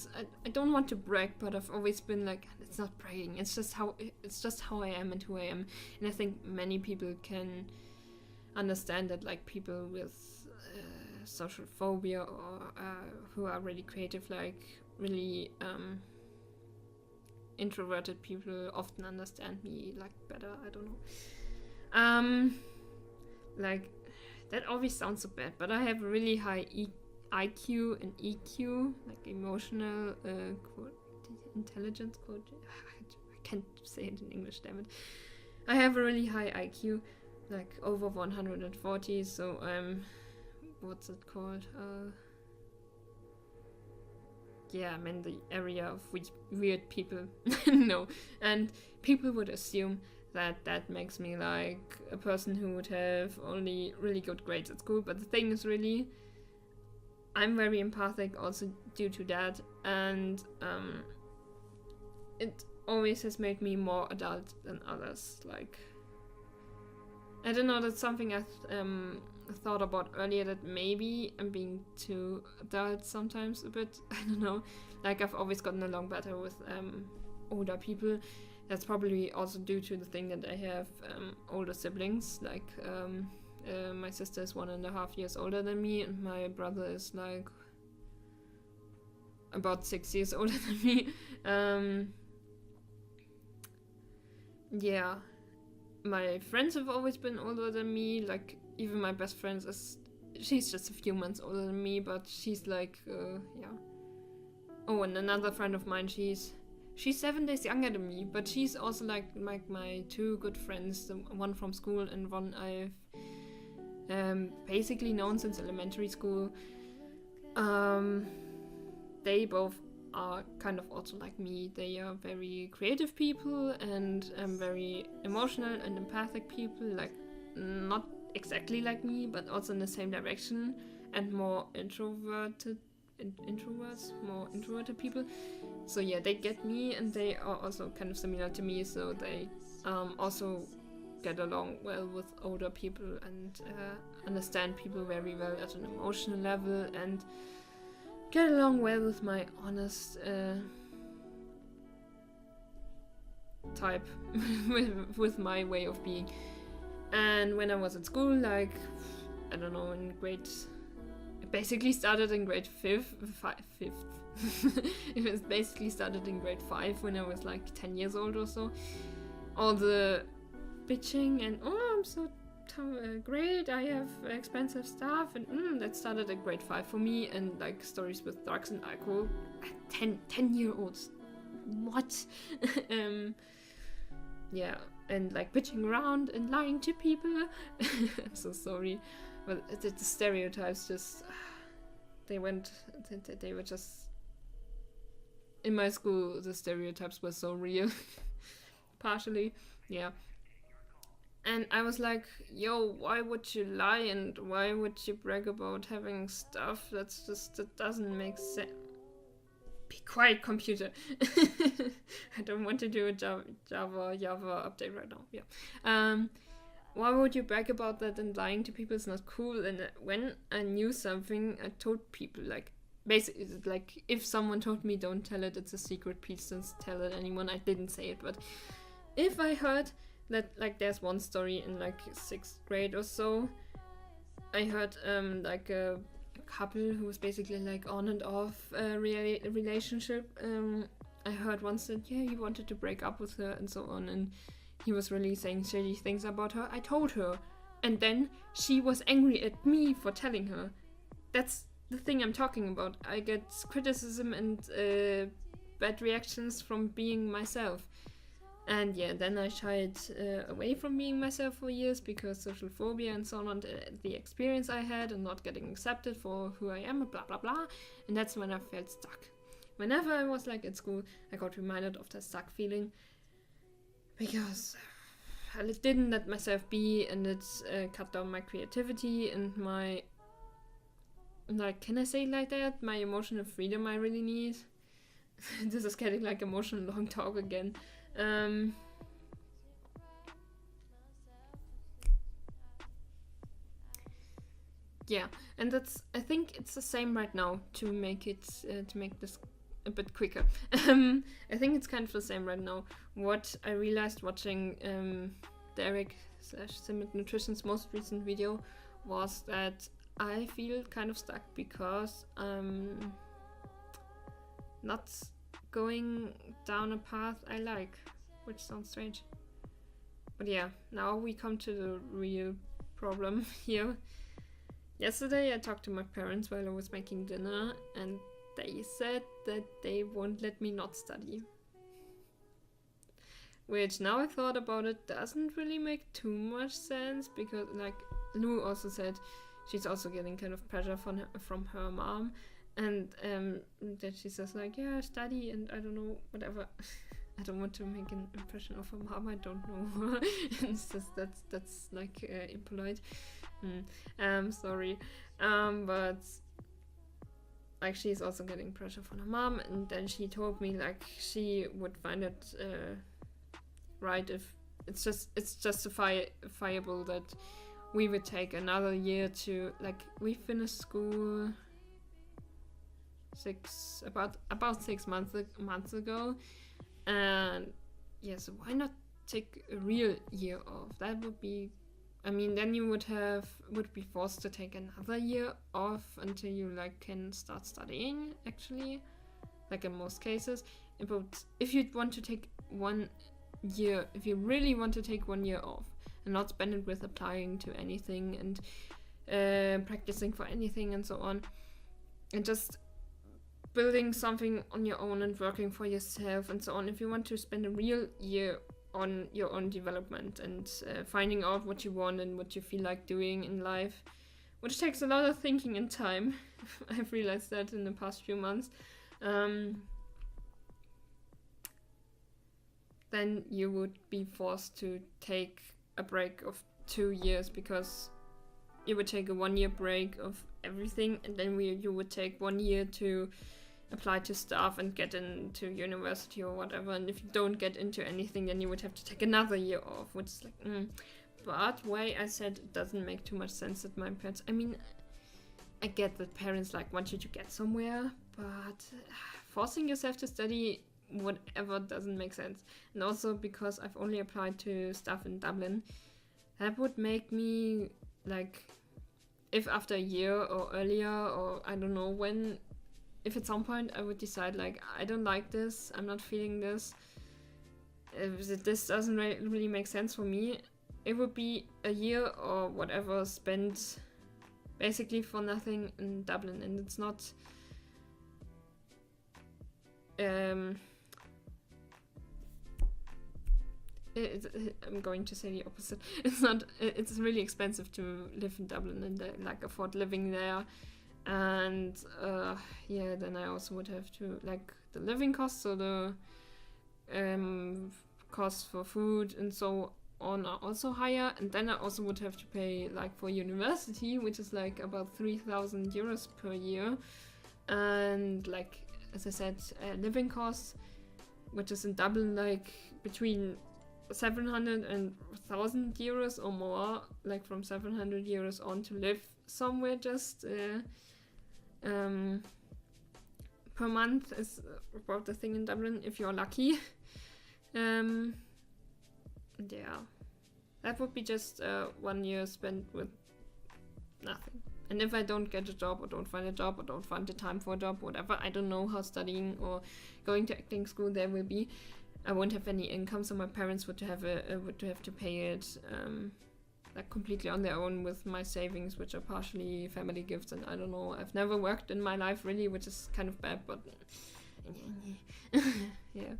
don't want to brag, but I've always been like, it's not bragging, it's just how I am and who I am. And I think many people can understand that, like people with social phobia, or who are really creative, like really introverted people often understand me like better, I don't know. Like, that always sounds so bad, but I have a really high IQ and EQ, like emotional intelligence. I can't say it in English, damn it. I have a really high IQ, like over 140, so I'm, what's it called? Yeah, I'm in the area of weird people. No, and people would assume that makes me like a person who would have only really good grades at school, but the thing is, really, I'm very empathic also due to that, and it always has made me more adult than others. Like, I don't know, that's something I thought about earlier, that maybe I'm being too adult sometimes a bit. I don't know, like I've always gotten along better with older people. That's probably also due to the thing that I have older siblings. Like my sister is 1.5 years older than me, and my brother is like about 6 years older than me. Yeah, my friends have always been older than me. Like, even my best friend she's just a few months older than me, but she's like, yeah. Oh, and another friend of mine, she's 7 days younger than me, but she's also like my two good friends, the one from school and one I've basically known since elementary school. They both are kind of also like me. They are very creative people and very emotional and empathic people, like not exactly like me, but also in the same direction, and more introverted people. So yeah, they get me, and they are also kind of similar to me, so they also get along well with older people and understand people very well at an emotional level, and get along well with my honest type with my way of being. And when I was at school, like, I don't know, in grade It basically started in grade fifth. It was basically started in grade 5 when I was like 10 years old or so. All the bitching and I'm so great, I have expensive stuff, and that started at grade 5 for me, and like stories with drugs and alcohol at 10-year-olds. What? Yeah, and like bitching around and lying to people. I'm so sorry, but the stereotypes just they were just in my school. The stereotypes were so real. Partially, yeah. And I was like, yo, why would you lie and why would you brag about having stuff? That doesn't make sense. Be quiet, computer. I don't want to do a Java update right now. Yeah. Why would you brag about that, and lying to people is not cool? And when I knew something, I told people, like, basically, like, if someone told me don't tell it, it's a secret, please don't tell it anyone. I didn't say it, but if I heard that, like, there's one story in like 6th grade or so, I heard like a couple who was basically like on and off relationship. I heard once that he wanted to break up with her and so on, and he was really saying shady things about her. I told her, and then she was angry at me for telling her. That's the thing I'm talking about. I get criticism and bad reactions from being myself. And yeah, then I shied away from being myself for years because social phobia and so on, the experience I had and not getting accepted for who I am, blah blah blah. And that's when I felt stuck. Whenever I was like at school, I got reminded of that stuck feeling because I didn't let myself be, and it cut down my creativity and my, like, can I say it like that? My emotional freedom I really need. This is getting like emotional long talk again. Yeah, and I think it's the same right now to make this a bit quicker. I think it's kind of the same right now. What I realized watching Derek/Simit Nutrition's most recent video was that I feel kind of stuck because I'm not going down a path I like, which sounds strange. But yeah, now we come to the real problem here. Yesterday I talked to my parents while I was making dinner, and they said that they won't let me not study. Which, now I thought about it, doesn't really make too much sense, because like Lou also said she's also getting kind of pressure from her mom. And that she says like, yeah, study and I don't know, whatever. I don't want to make an impression of her mom, I don't know. It's just that's like impolite. Sorry. But like, she's also getting pressure from her mom, and then she told me like she would find it right if it's justifiable that we would take another year to, like, we finished school about 6 months ago, and yeah, so why not take a real year off? That would be, I mean, then you would be forced to take another year off until you like can start studying, actually, like in most cases. But if you want to take 1 year, if you really want to take 1 year off and not spend it with applying to anything and practicing for anything and so on, and just building something on your own and working for yourself and so on, if you want to spend a real year on your own development and finding out what you want and what you feel like doing in life, which takes a lot of thinking and time. I've realized that in the past few months. Then you would be forced to take a break of 2 years, because you would take a 1 year break of everything, and then you would take 1 year to apply to stuff and get into university or whatever. And if you don't get into anything, then you would have to take another year off, which is like, But why I said it doesn't make too much sense that my parents, I mean, I get that parents like want you to get somewhere, but forcing yourself to study whatever doesn't make sense. And also because I've only applied to stuff in Dublin, that would make me like, if after a year or earlier, or I don't know when, if at some point I would decide like, I don't like this, I'm not feeling this, if this doesn't really make sense for me, it would be a year or whatever spent basically for nothing in Dublin. And it's not I'm going to say the opposite. It's not. It's really expensive to live in Dublin and like afford living there, and yeah. Then I also would have to like the living costs, so the costs for food and so on are also higher, and then I also would have to pay like for university, which is like about 3,000 euros per year, and like as I said, living costs, which is in Dublin like between 700 and 1,000 euros or more, like from 700 euros on to live somewhere just per month is about the thing in Dublin if you're lucky. Yeah, that would be just 1 year spent with nothing. And if I don't get a job or don't find a job or don't find the time for a job, whatever, I don't know how studying or going to acting school there will be. I won't have any income, so my parents would have to pay it like completely on their own with my savings, which are partially family gifts. And I don't know, I've never worked in my life really, which is kind of bad, but yeah.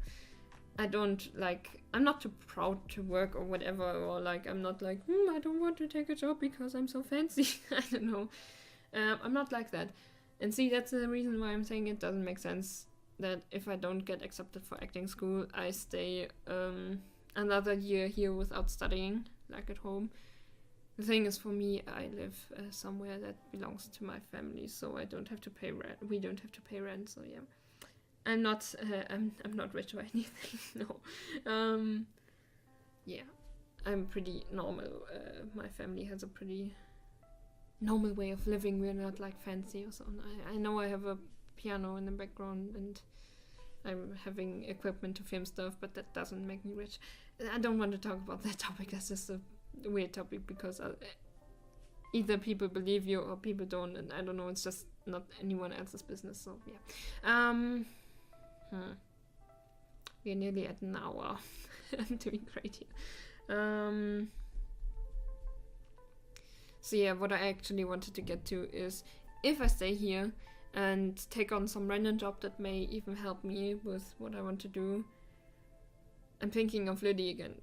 I don't like, I'm not too proud to work or whatever, or like I'm not like, I don't want to take a job because I'm so fancy. I don't know. I'm not like that. And see, that's the reason why I'm saying it doesn't make sense that if I don't get accepted for acting school, I stay another year here without studying, like at home. The thing is, for me, I live somewhere that belongs to my family, so I don't have to pay rent. We don't have to pay rent, so yeah. I'm not rich or anything, no. Yeah, I'm pretty normal. My family has a pretty normal way of living. We're not like fancy or something. I know I have a piano in the background and I'm having equipment to film stuff, but that doesn't make me rich. I don't want to talk about that topic. That's just a weird topic because either people believe you or people don't, and I don't know. It's just not anyone else's business. So yeah. We're nearly at an hour. I'm doing great here. So yeah, what I actually wanted to get to is if I stay here and take on some random job that may even help me with what I want to do. I'm thinking of Lily again.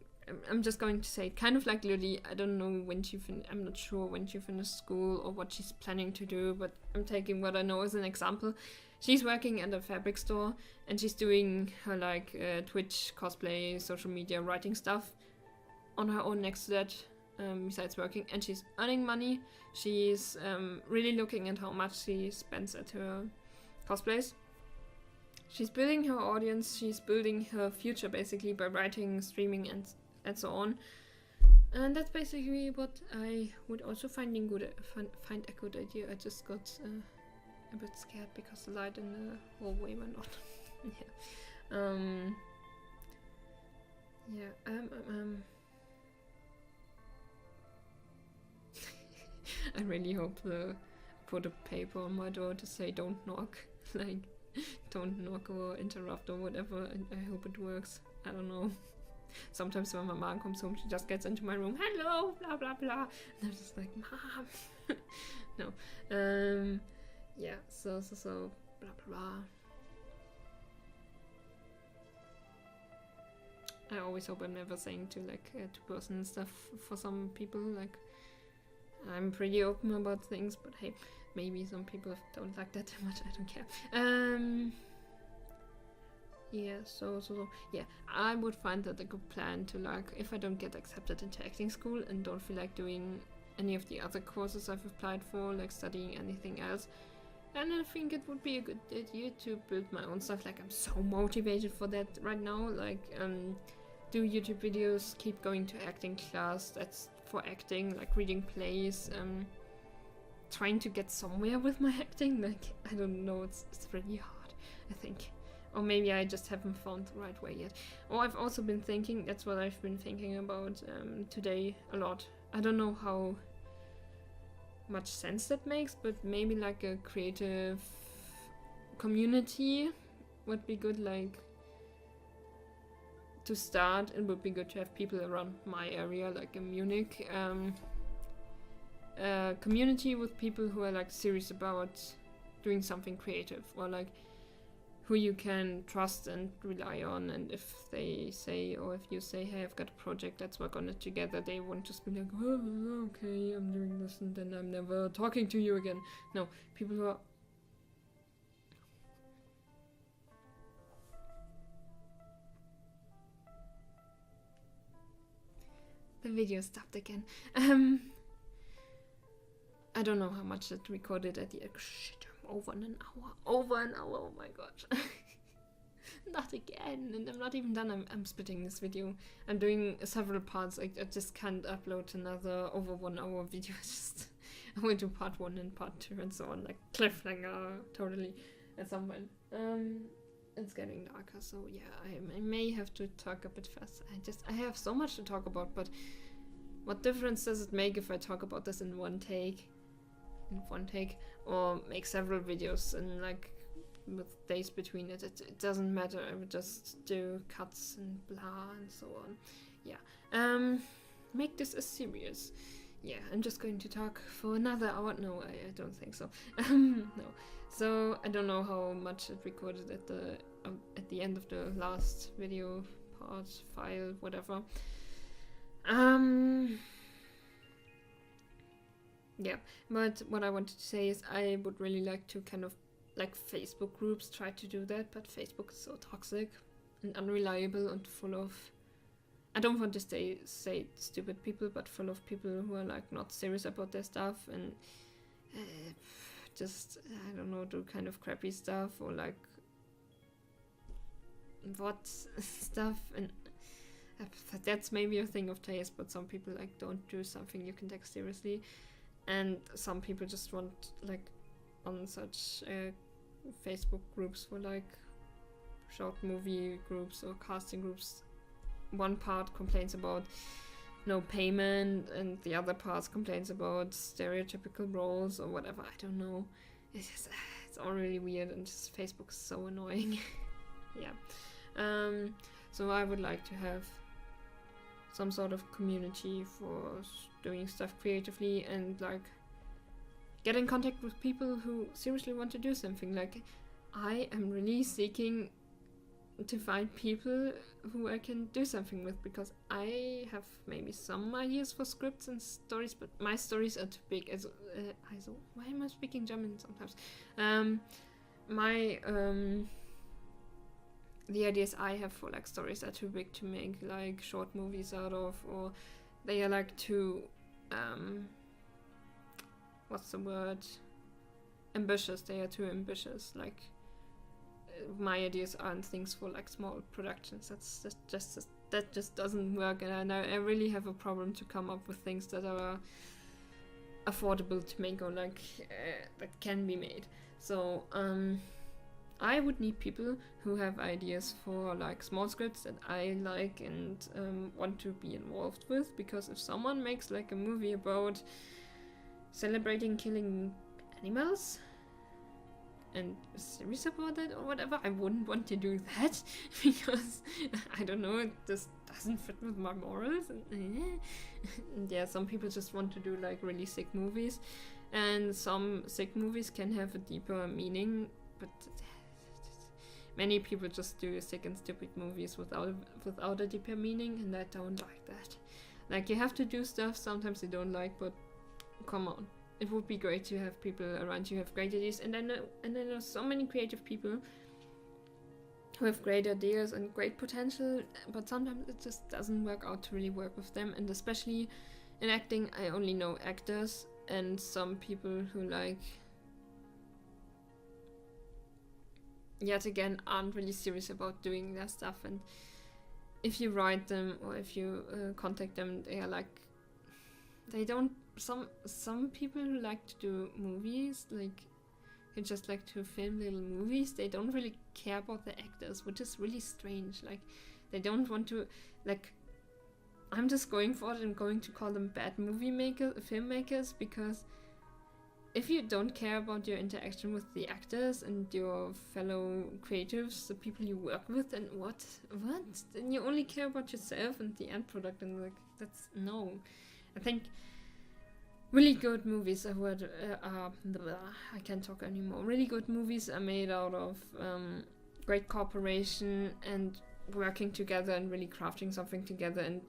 I'm just going to say kind of like Lily. I don't know when she I'm not sure when she finished school or what she's planning to do, but I'm taking what I know as an example. She's working at a fabric store and she's doing her like Twitch, cosplay, social media, writing stuff on her own next to that, besides working, and she's earning money. She's really looking at how much she spends at her cosplays. She's building her audience, she's building her future basically by writing, streaming and so on. And that's basically what I would also find a good idea. I just got a bit scared because the light in the hallway went on. I really hope put a paper on my door to say don't knock, like don't knock or interrupt or whatever, and I hope it works. I don't know. Sometimes when my mom comes home, she just gets into my room, hello, blah blah blah, and I'm just like, Mom. No. Yeah, so blah blah blah. I always hope I'm never saying to like two-person stuff for some people. Like, I'm pretty open about things, but hey, maybe some people don't like that too much. I don't care. Yeah, so yeah, I would find that a good plan to like, if I don't get accepted into acting school and don't feel like doing any of the other courses I've applied for, like studying anything else, and I think it would be a good idea to build my own stuff. Like, I'm so motivated for that right now. Like, do YouTube videos, keep going to acting class, that's for acting, like reading plays, trying to get somewhere with my acting. Like, I don't know, it's really hard, I think. Or maybe I just haven't found the right way yet. Or I've also been thinking, that's what I've been thinking about today a lot. I don't know how much sense that makes, but maybe like a creative community would be good. Like, to start, it would be good to have people around my area, like in Munich, a community with people who are like serious about doing something creative, or like who you can trust and rely on, and if they say, or if you say, hey, I've got a project, let's work on it together, they won't just be like, oh, okay, I'm doing this and then I'm never talking to you again. No, people who are... The video stopped again. I don't know how much it recorded at the... Shit, I'm over an hour. Over an hour, oh my god. Not again, and I'm not even done. I'm splitting this video. I'm doing several parts. I just can't upload another over 1 hour video. I will do part 1 and part 2 and so on, like cliffhanger totally at some point. It's getting darker, so yeah, I may have to talk a bit fast. I have so much to talk about, but what difference does it make if I talk about this in one take? Or make several videos and like with days between it. It doesn't matter. I would just do cuts and blah and so on. Yeah. Make this a series. Yeah, I'm just going to talk for another hour. No, I don't think so. No. So I don't know how much it recorded at the end of the last video part, file, whatever. Yeah, but what I wanted to say is I would really like to kind of, like Facebook groups try to do that, but Facebook is so toxic and unreliable and full of, I don't want to say stupid people, but full of people who are like not serious about their stuff and just, I don't know, do kind of crappy stuff or like what stuff, and that's maybe a thing of taste, but some people like don't do something you can take seriously, and some people just want like on such Facebook groups for like short movie groups or casting groups, one part complains about no payment and the other part complains about stereotypical roles or whatever. I don't know. It's just, it's all really weird, and just Facebook is so annoying. Yeah. So I would like to have some sort of community for doing stuff creatively and like get in contact with people who seriously want to do something. Like, I am really seeking to find people who I can do something with, because I have maybe some ideas for scripts and stories, but my stories are too big. Why am I speaking German sometimes? The ideas I have for like stories are too big to make like short movies out of, or they are like too what's the word? Ambitious. They are too ambitious. Like, my ideas aren't things for like small productions. That just doesn't work, and I really have a problem to come up with things that are affordable to make, or like that can be made. So I would need people who have ideas for like small scripts that I like and want to be involved with, because if someone makes like a movie about celebrating killing animals and is serious about it or whatever, I wouldn't want to do that, because I don't know, it just doesn't fit with my morals. And yeah, some people just want to do like really sick movies, and some sick movies can have a deeper meaning, but many people just do sick and stupid movies without a deeper meaning, and I don't like that. Like, you have to do stuff sometimes you don't like, but come on. It would be great to have people around you who have great ideas, and I know so many creative people who have great ideas and great potential, but sometimes it just doesn't work out to really work with them. And especially in acting, I only know actors and some people who like, yet again, aren't really serious about doing their stuff. And if you write them or if you contact them, they are like, they don't. Some people who like to do movies, like, who just like to film little movies, they don't really care about the actors, which is really strange. Like, they don't want to, like, I'm just going for it and going to call them bad filmmakers, because if you don't care about your interaction with the actors and your fellow creatives, the people you work with, then what? Then you only care about yourself and the end product, and like, that's no. I think really good movies are what I can't talk anymore. Really good movies are made out of great cooperation and working together and really crafting something together, and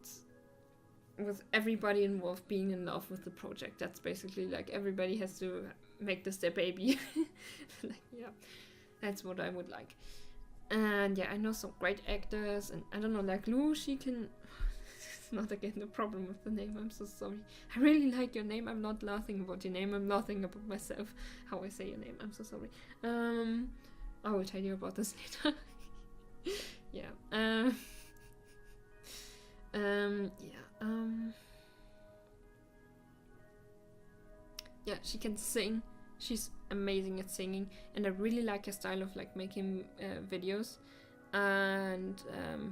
with everybody involved being in love with the project. That's basically like everybody has to make this their baby. Like, yeah, that's what I would like. And yeah, I know some great actors, and I don't know, like Lu, she can. Not again the problem with the name, I'm so sorry. I really like your name. I'm not laughing about your name, I'm laughing about myself, how I say your name. I'm so sorry. I will tell you about this later. Yeah. Yeah, she can sing. She's amazing at singing, and I really like her style of like making videos. And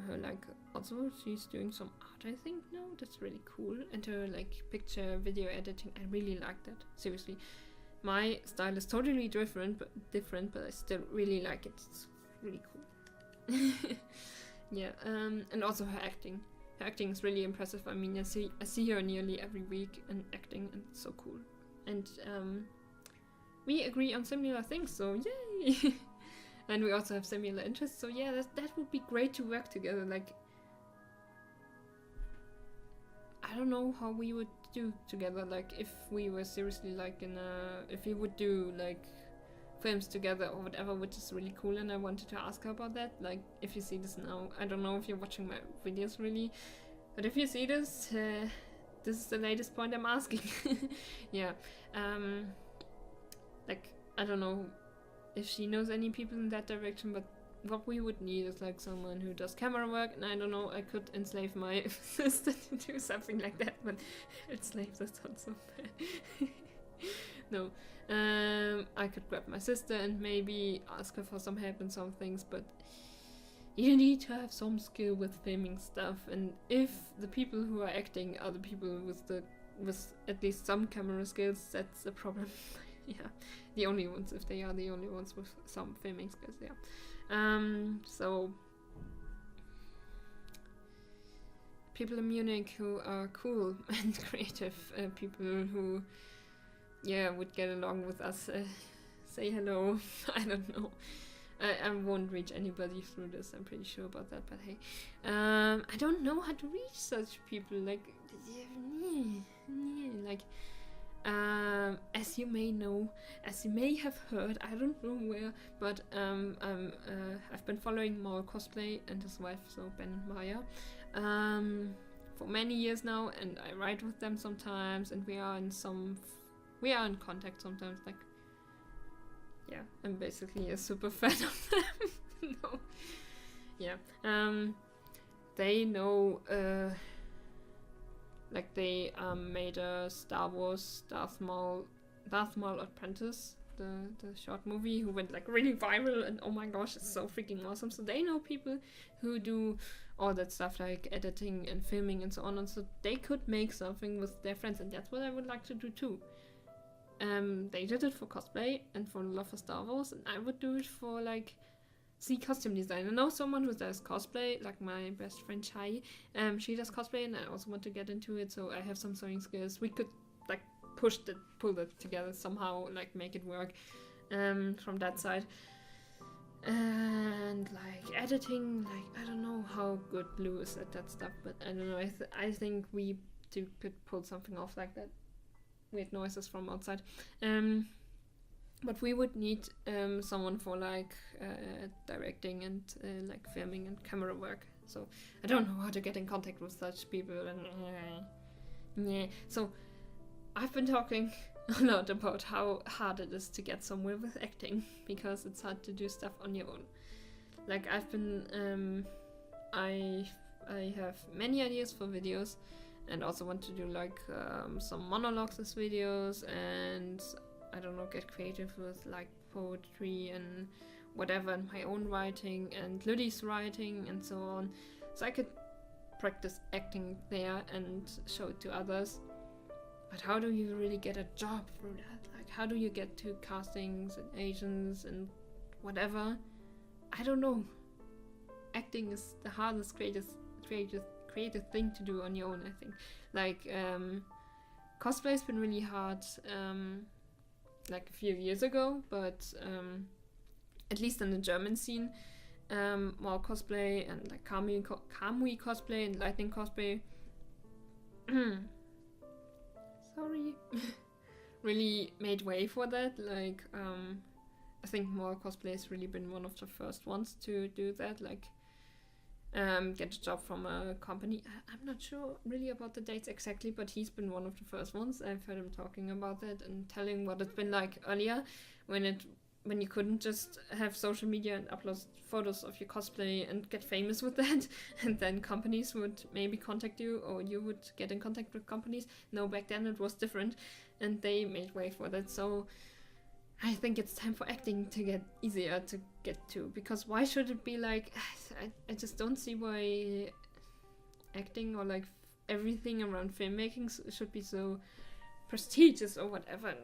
her like also she's doing some art, I think now. That's really cool. And her like picture video editing, I really like that. Seriously, my style is totally different, but I still really like it. It's really cool. Yeah. And also her acting. Her acting is really impressive. I mean, I see her nearly every week and acting, and it's so cool. And we agree on similar things, so yay! And we also have similar interests, so yeah, that would be great to work together. Like, I don't know how we would do together, like if we were seriously like if we would do like films together or whatever, which is really cool, and I wanted to ask her about that. Like, if you see this now, I don't know if you're watching my videos really, but if you see this, this is the latest point I'm asking. Yeah, like, I don't know if she knows any people in that direction, but what we would need is like someone who does camera work, and I don't know, I could enslave my sister to do something like that, but enslave, that sounds so bad. No, I could grab my sister and maybe ask her for some help in some things, but you need to have some skill with filming stuff, and if the people who are acting are the people with at least some camera skills, that's a problem. Yeah, the only ones, if they are the only ones with some filming skills, yeah. So people in Munich who are cool and creative, people who, yeah, would get along with us, say hello. I don't know. I won't reach anybody through this, I'm pretty sure about that, but hey. I don't know how to reach such people, like, like, as you may know, as you may have heard, I don't know where, but I've been following more cosplay and his wife, so Ben and Maya, for many years now, and I write with them sometimes, and we are in contact sometimes, like, yeah, I'm basically a super fan of them. No. Yeah. They know, like, they made a Star Wars Darth Maul Apprentice, the short movie, who went like really viral, and oh my gosh, it's so freaking awesome. So they know people who do all that stuff, like editing and filming and so on, and so they could make something with their friends, and that's what I would like to do too. They did it for cosplay and for love for Star Wars, and I would do it for like costume design. I know someone who does cosplay, like my best friend Chai. She does cosplay, and I also want to get into it, so I have some sewing skills. We could like pull that together somehow, like make it work from that side. And like editing, like I don't know how good Lu is at that stuff, but I don't know. I think we two could pull something off like that. Weird noises from outside. But we would need someone for like directing and like filming and camera work. So I don't know how to get in contact with such people. And yeah. So I've been talking a lot about how hard it is to get somewhere with acting, because it's hard to do stuff on your own. Like I've been, I have many ideas for videos, and also want to do like some monologues as videos, and I don't know, get creative with like poetry and whatever, and my own writing and Ludi's writing and so on, so I could practice acting there and show it to others. But how do you really get a job through that? Like, how do you get to castings and agents and whatever? I don't know. Acting is the hardest, creative thing to do on your own, I think. Like, cosplay's been really hard, like a few years ago, but at least in the German scene, more cosplay and like Kamui cosplay and lightning cosplay. Sorry. Really made way for that. Like, I think more cosplay has really been one of the first ones to do that. Like, get a job from a company. I'm not sure really about the dates exactly, but he's been one of the first ones. I've heard him talking about that and telling what it's been like earlier when you couldn't just have social media and upload photos of your cosplay and get famous with that, and then companies would maybe contact you, or you would get in contact with companies. No, back then it was different, and they made way for that. So I think it's time for acting to get easier to get to, because why should it be like, I just don't see why acting or like everything around filmmaking should be so prestigious or whatever.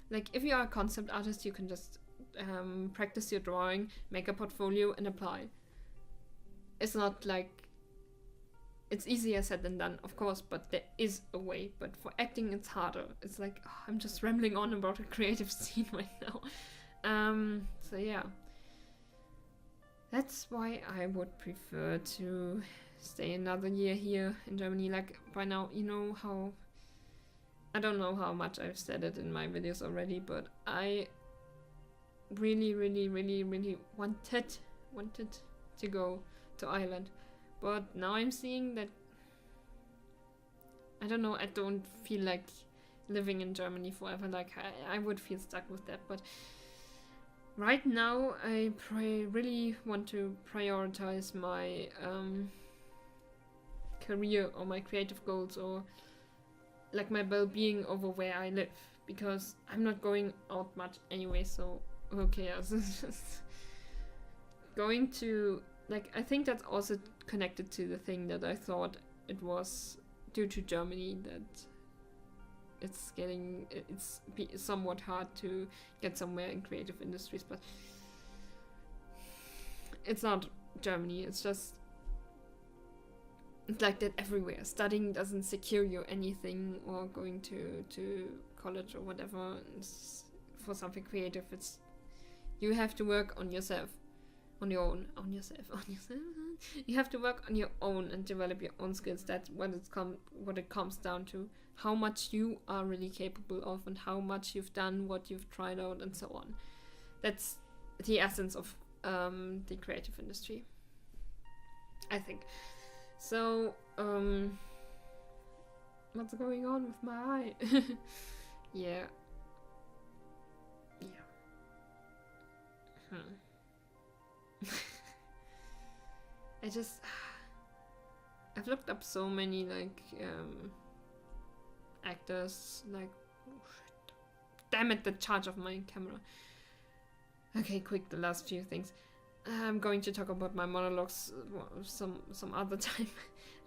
Like, if you are a concept artist, you can just practice your drawing, make a portfolio, and apply. It's not like... It's easier said than done, of course, but there is a way. But for acting, it's harder. It's like, oh, I'm just rambling on about a creative scene right now. So yeah. That's why I would prefer to stay another year here in Germany. Like, by now, you know how... I don't know how much I've said it in my videos already, but I really, really, really, really wanted to go to Ireland. But now I'm seeing that, I don't know, I don't feel like living in Germany forever. Like, I would feel stuck with that. But right now, I really want to prioritize my career or my creative goals, or like my well-being over where I live, because I'm not going out much anyway, so who cares? Just going to, like, I think that's also connected to the thing that I thought it was due to Germany, that it's somewhat hard to get somewhere in creative industries, but it's not Germany, it's just, it's like that everywhere. Studying doesn't secure you anything, or going to college or whatever for something creative. It's, you have to work on yourself, on yourself. You have to work on your own and develop your own skills. That's what it comes down to. How much you are really capable of, and how much you've done, what you've tried out, and so on. That's the essence of the creative industry, I think. So, what's going on with my eye? Yeah. I've looked up so many, like, actors, like, oh shit. Damn it, the charge of my camera. Okay, quick, the last few things. I'm going to talk about my monologues some other time.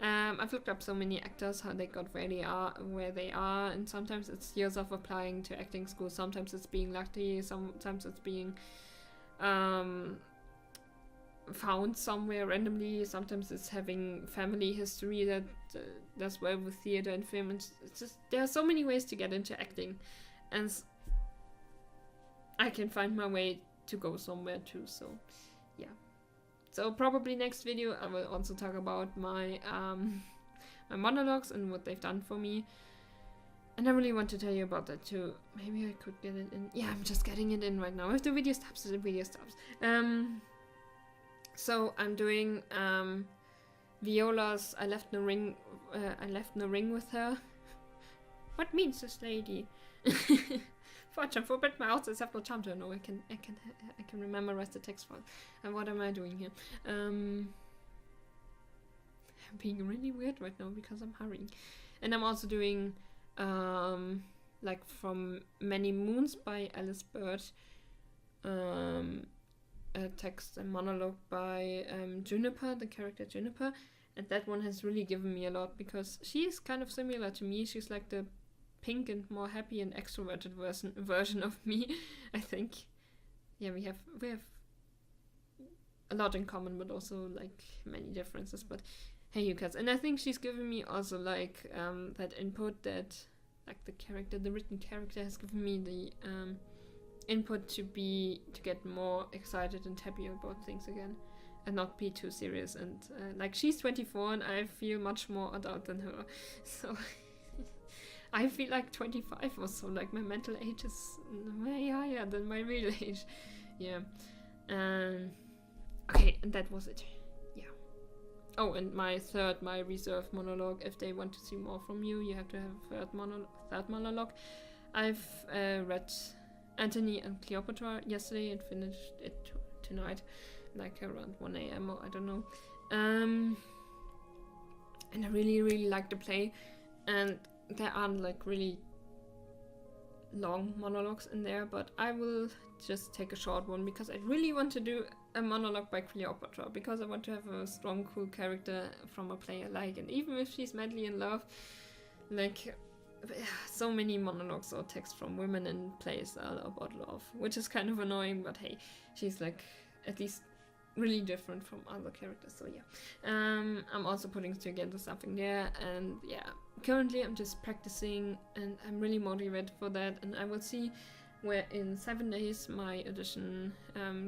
I've looked up so many actors, how they got where they are, and sometimes it's years of applying to acting school, sometimes it's being lucky, sometimes it's being found somewhere randomly, sometimes it's having family history that does well with theater and film, and it's just, there are so many ways to get into acting, and I can find my way to go somewhere too, so yeah. So probably next video I will also talk about my my monologues and what they've done for me. And I really want to tell you about that too. Maybe I could get it in. Yeah, I'm just getting it in right now. If the video stops, the video stops. So I'm doing Viola's I left no ring with her. What means this lady? Fortune forbid my outfits have no charm to her. No, I can memorize the text file. And what am I doing here? I'm being really weird right now because I'm hurrying. And I'm also doing like From Many Moons by Alice Bird. a text and monologue by Juniper, the character Juniper, and that one has really given me a lot because she is kind of similar to me. She's like the pink and more happy and extroverted version of me, I think. Yeah, we have a lot in common, but also like many differences. But hey, you cats, and I think she's given me also like that input that like the written character has given me the input to get more excited and happy about things again, and not be too serious. And like she's 24, and I feel much more adult than her, so. I feel like 25 or so, like my mental age is way higher than my real age. Yeah. Okay, and that was it. Yeah. Oh, and my reserve monologue. If they want to see more from you, you have to have a third monologue. I've read Antony and Cleopatra yesterday and finished it tonight, like around 1 AM or I don't know. And I really, really like the play, and there aren't like really long monologues in there, but I will just take a short one because I really want to do a monologue by Cleopatra because I want to have a strong, cool character from a play I like, and even if she's madly in love, like so many monologues or text from women in plays are about love, which is kind of annoying, but hey, she's like at least really different from other characters, so yeah. I'm also putting together something there, and yeah, currently I'm just practicing and I'm really motivated for that, and I will see where in 7 days my audition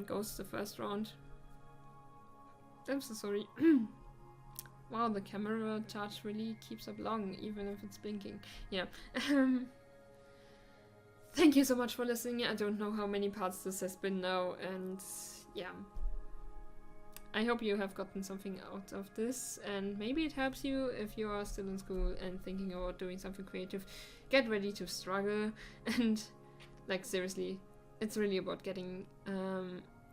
goes, the first round. I'm so sorry. Wow, the camera charge really keeps up long, even if it's blinking. Yeah. Thank you so much for listening. I don't know how many parts this has been now, and yeah. I hope you have gotten something out of this, and maybe it helps you if you are still in school and thinking about doing something creative. Get ready to struggle, and like seriously, it's really about getting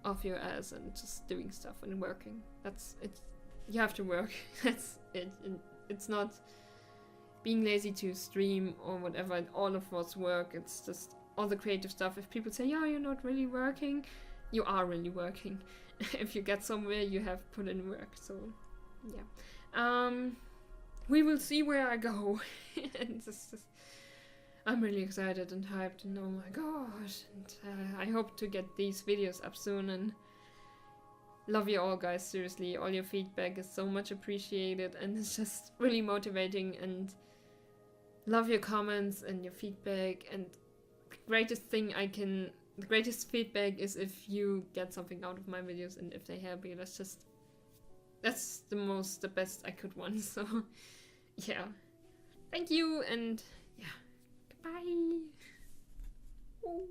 off your ass and just doing stuff and working. That's it. You have to work. That's it. It's not being lazy to stream or whatever. All of us work. It's just all the creative stuff. If people say, yeah, you're not really working, you are really working. If you get somewhere, you have put in work. So yeah, we will see where I go. And I'm really excited and hyped, and oh my gosh, and I hope to get these videos up soon, and love you all, guys. Seriously, all your feedback is so much appreciated, and it's just really motivating, and love your comments and your feedback. And the greatest feedback is if you get something out of my videos and if they help you. That's the best I could want. So yeah, thank you, and yeah, goodbye. Oh.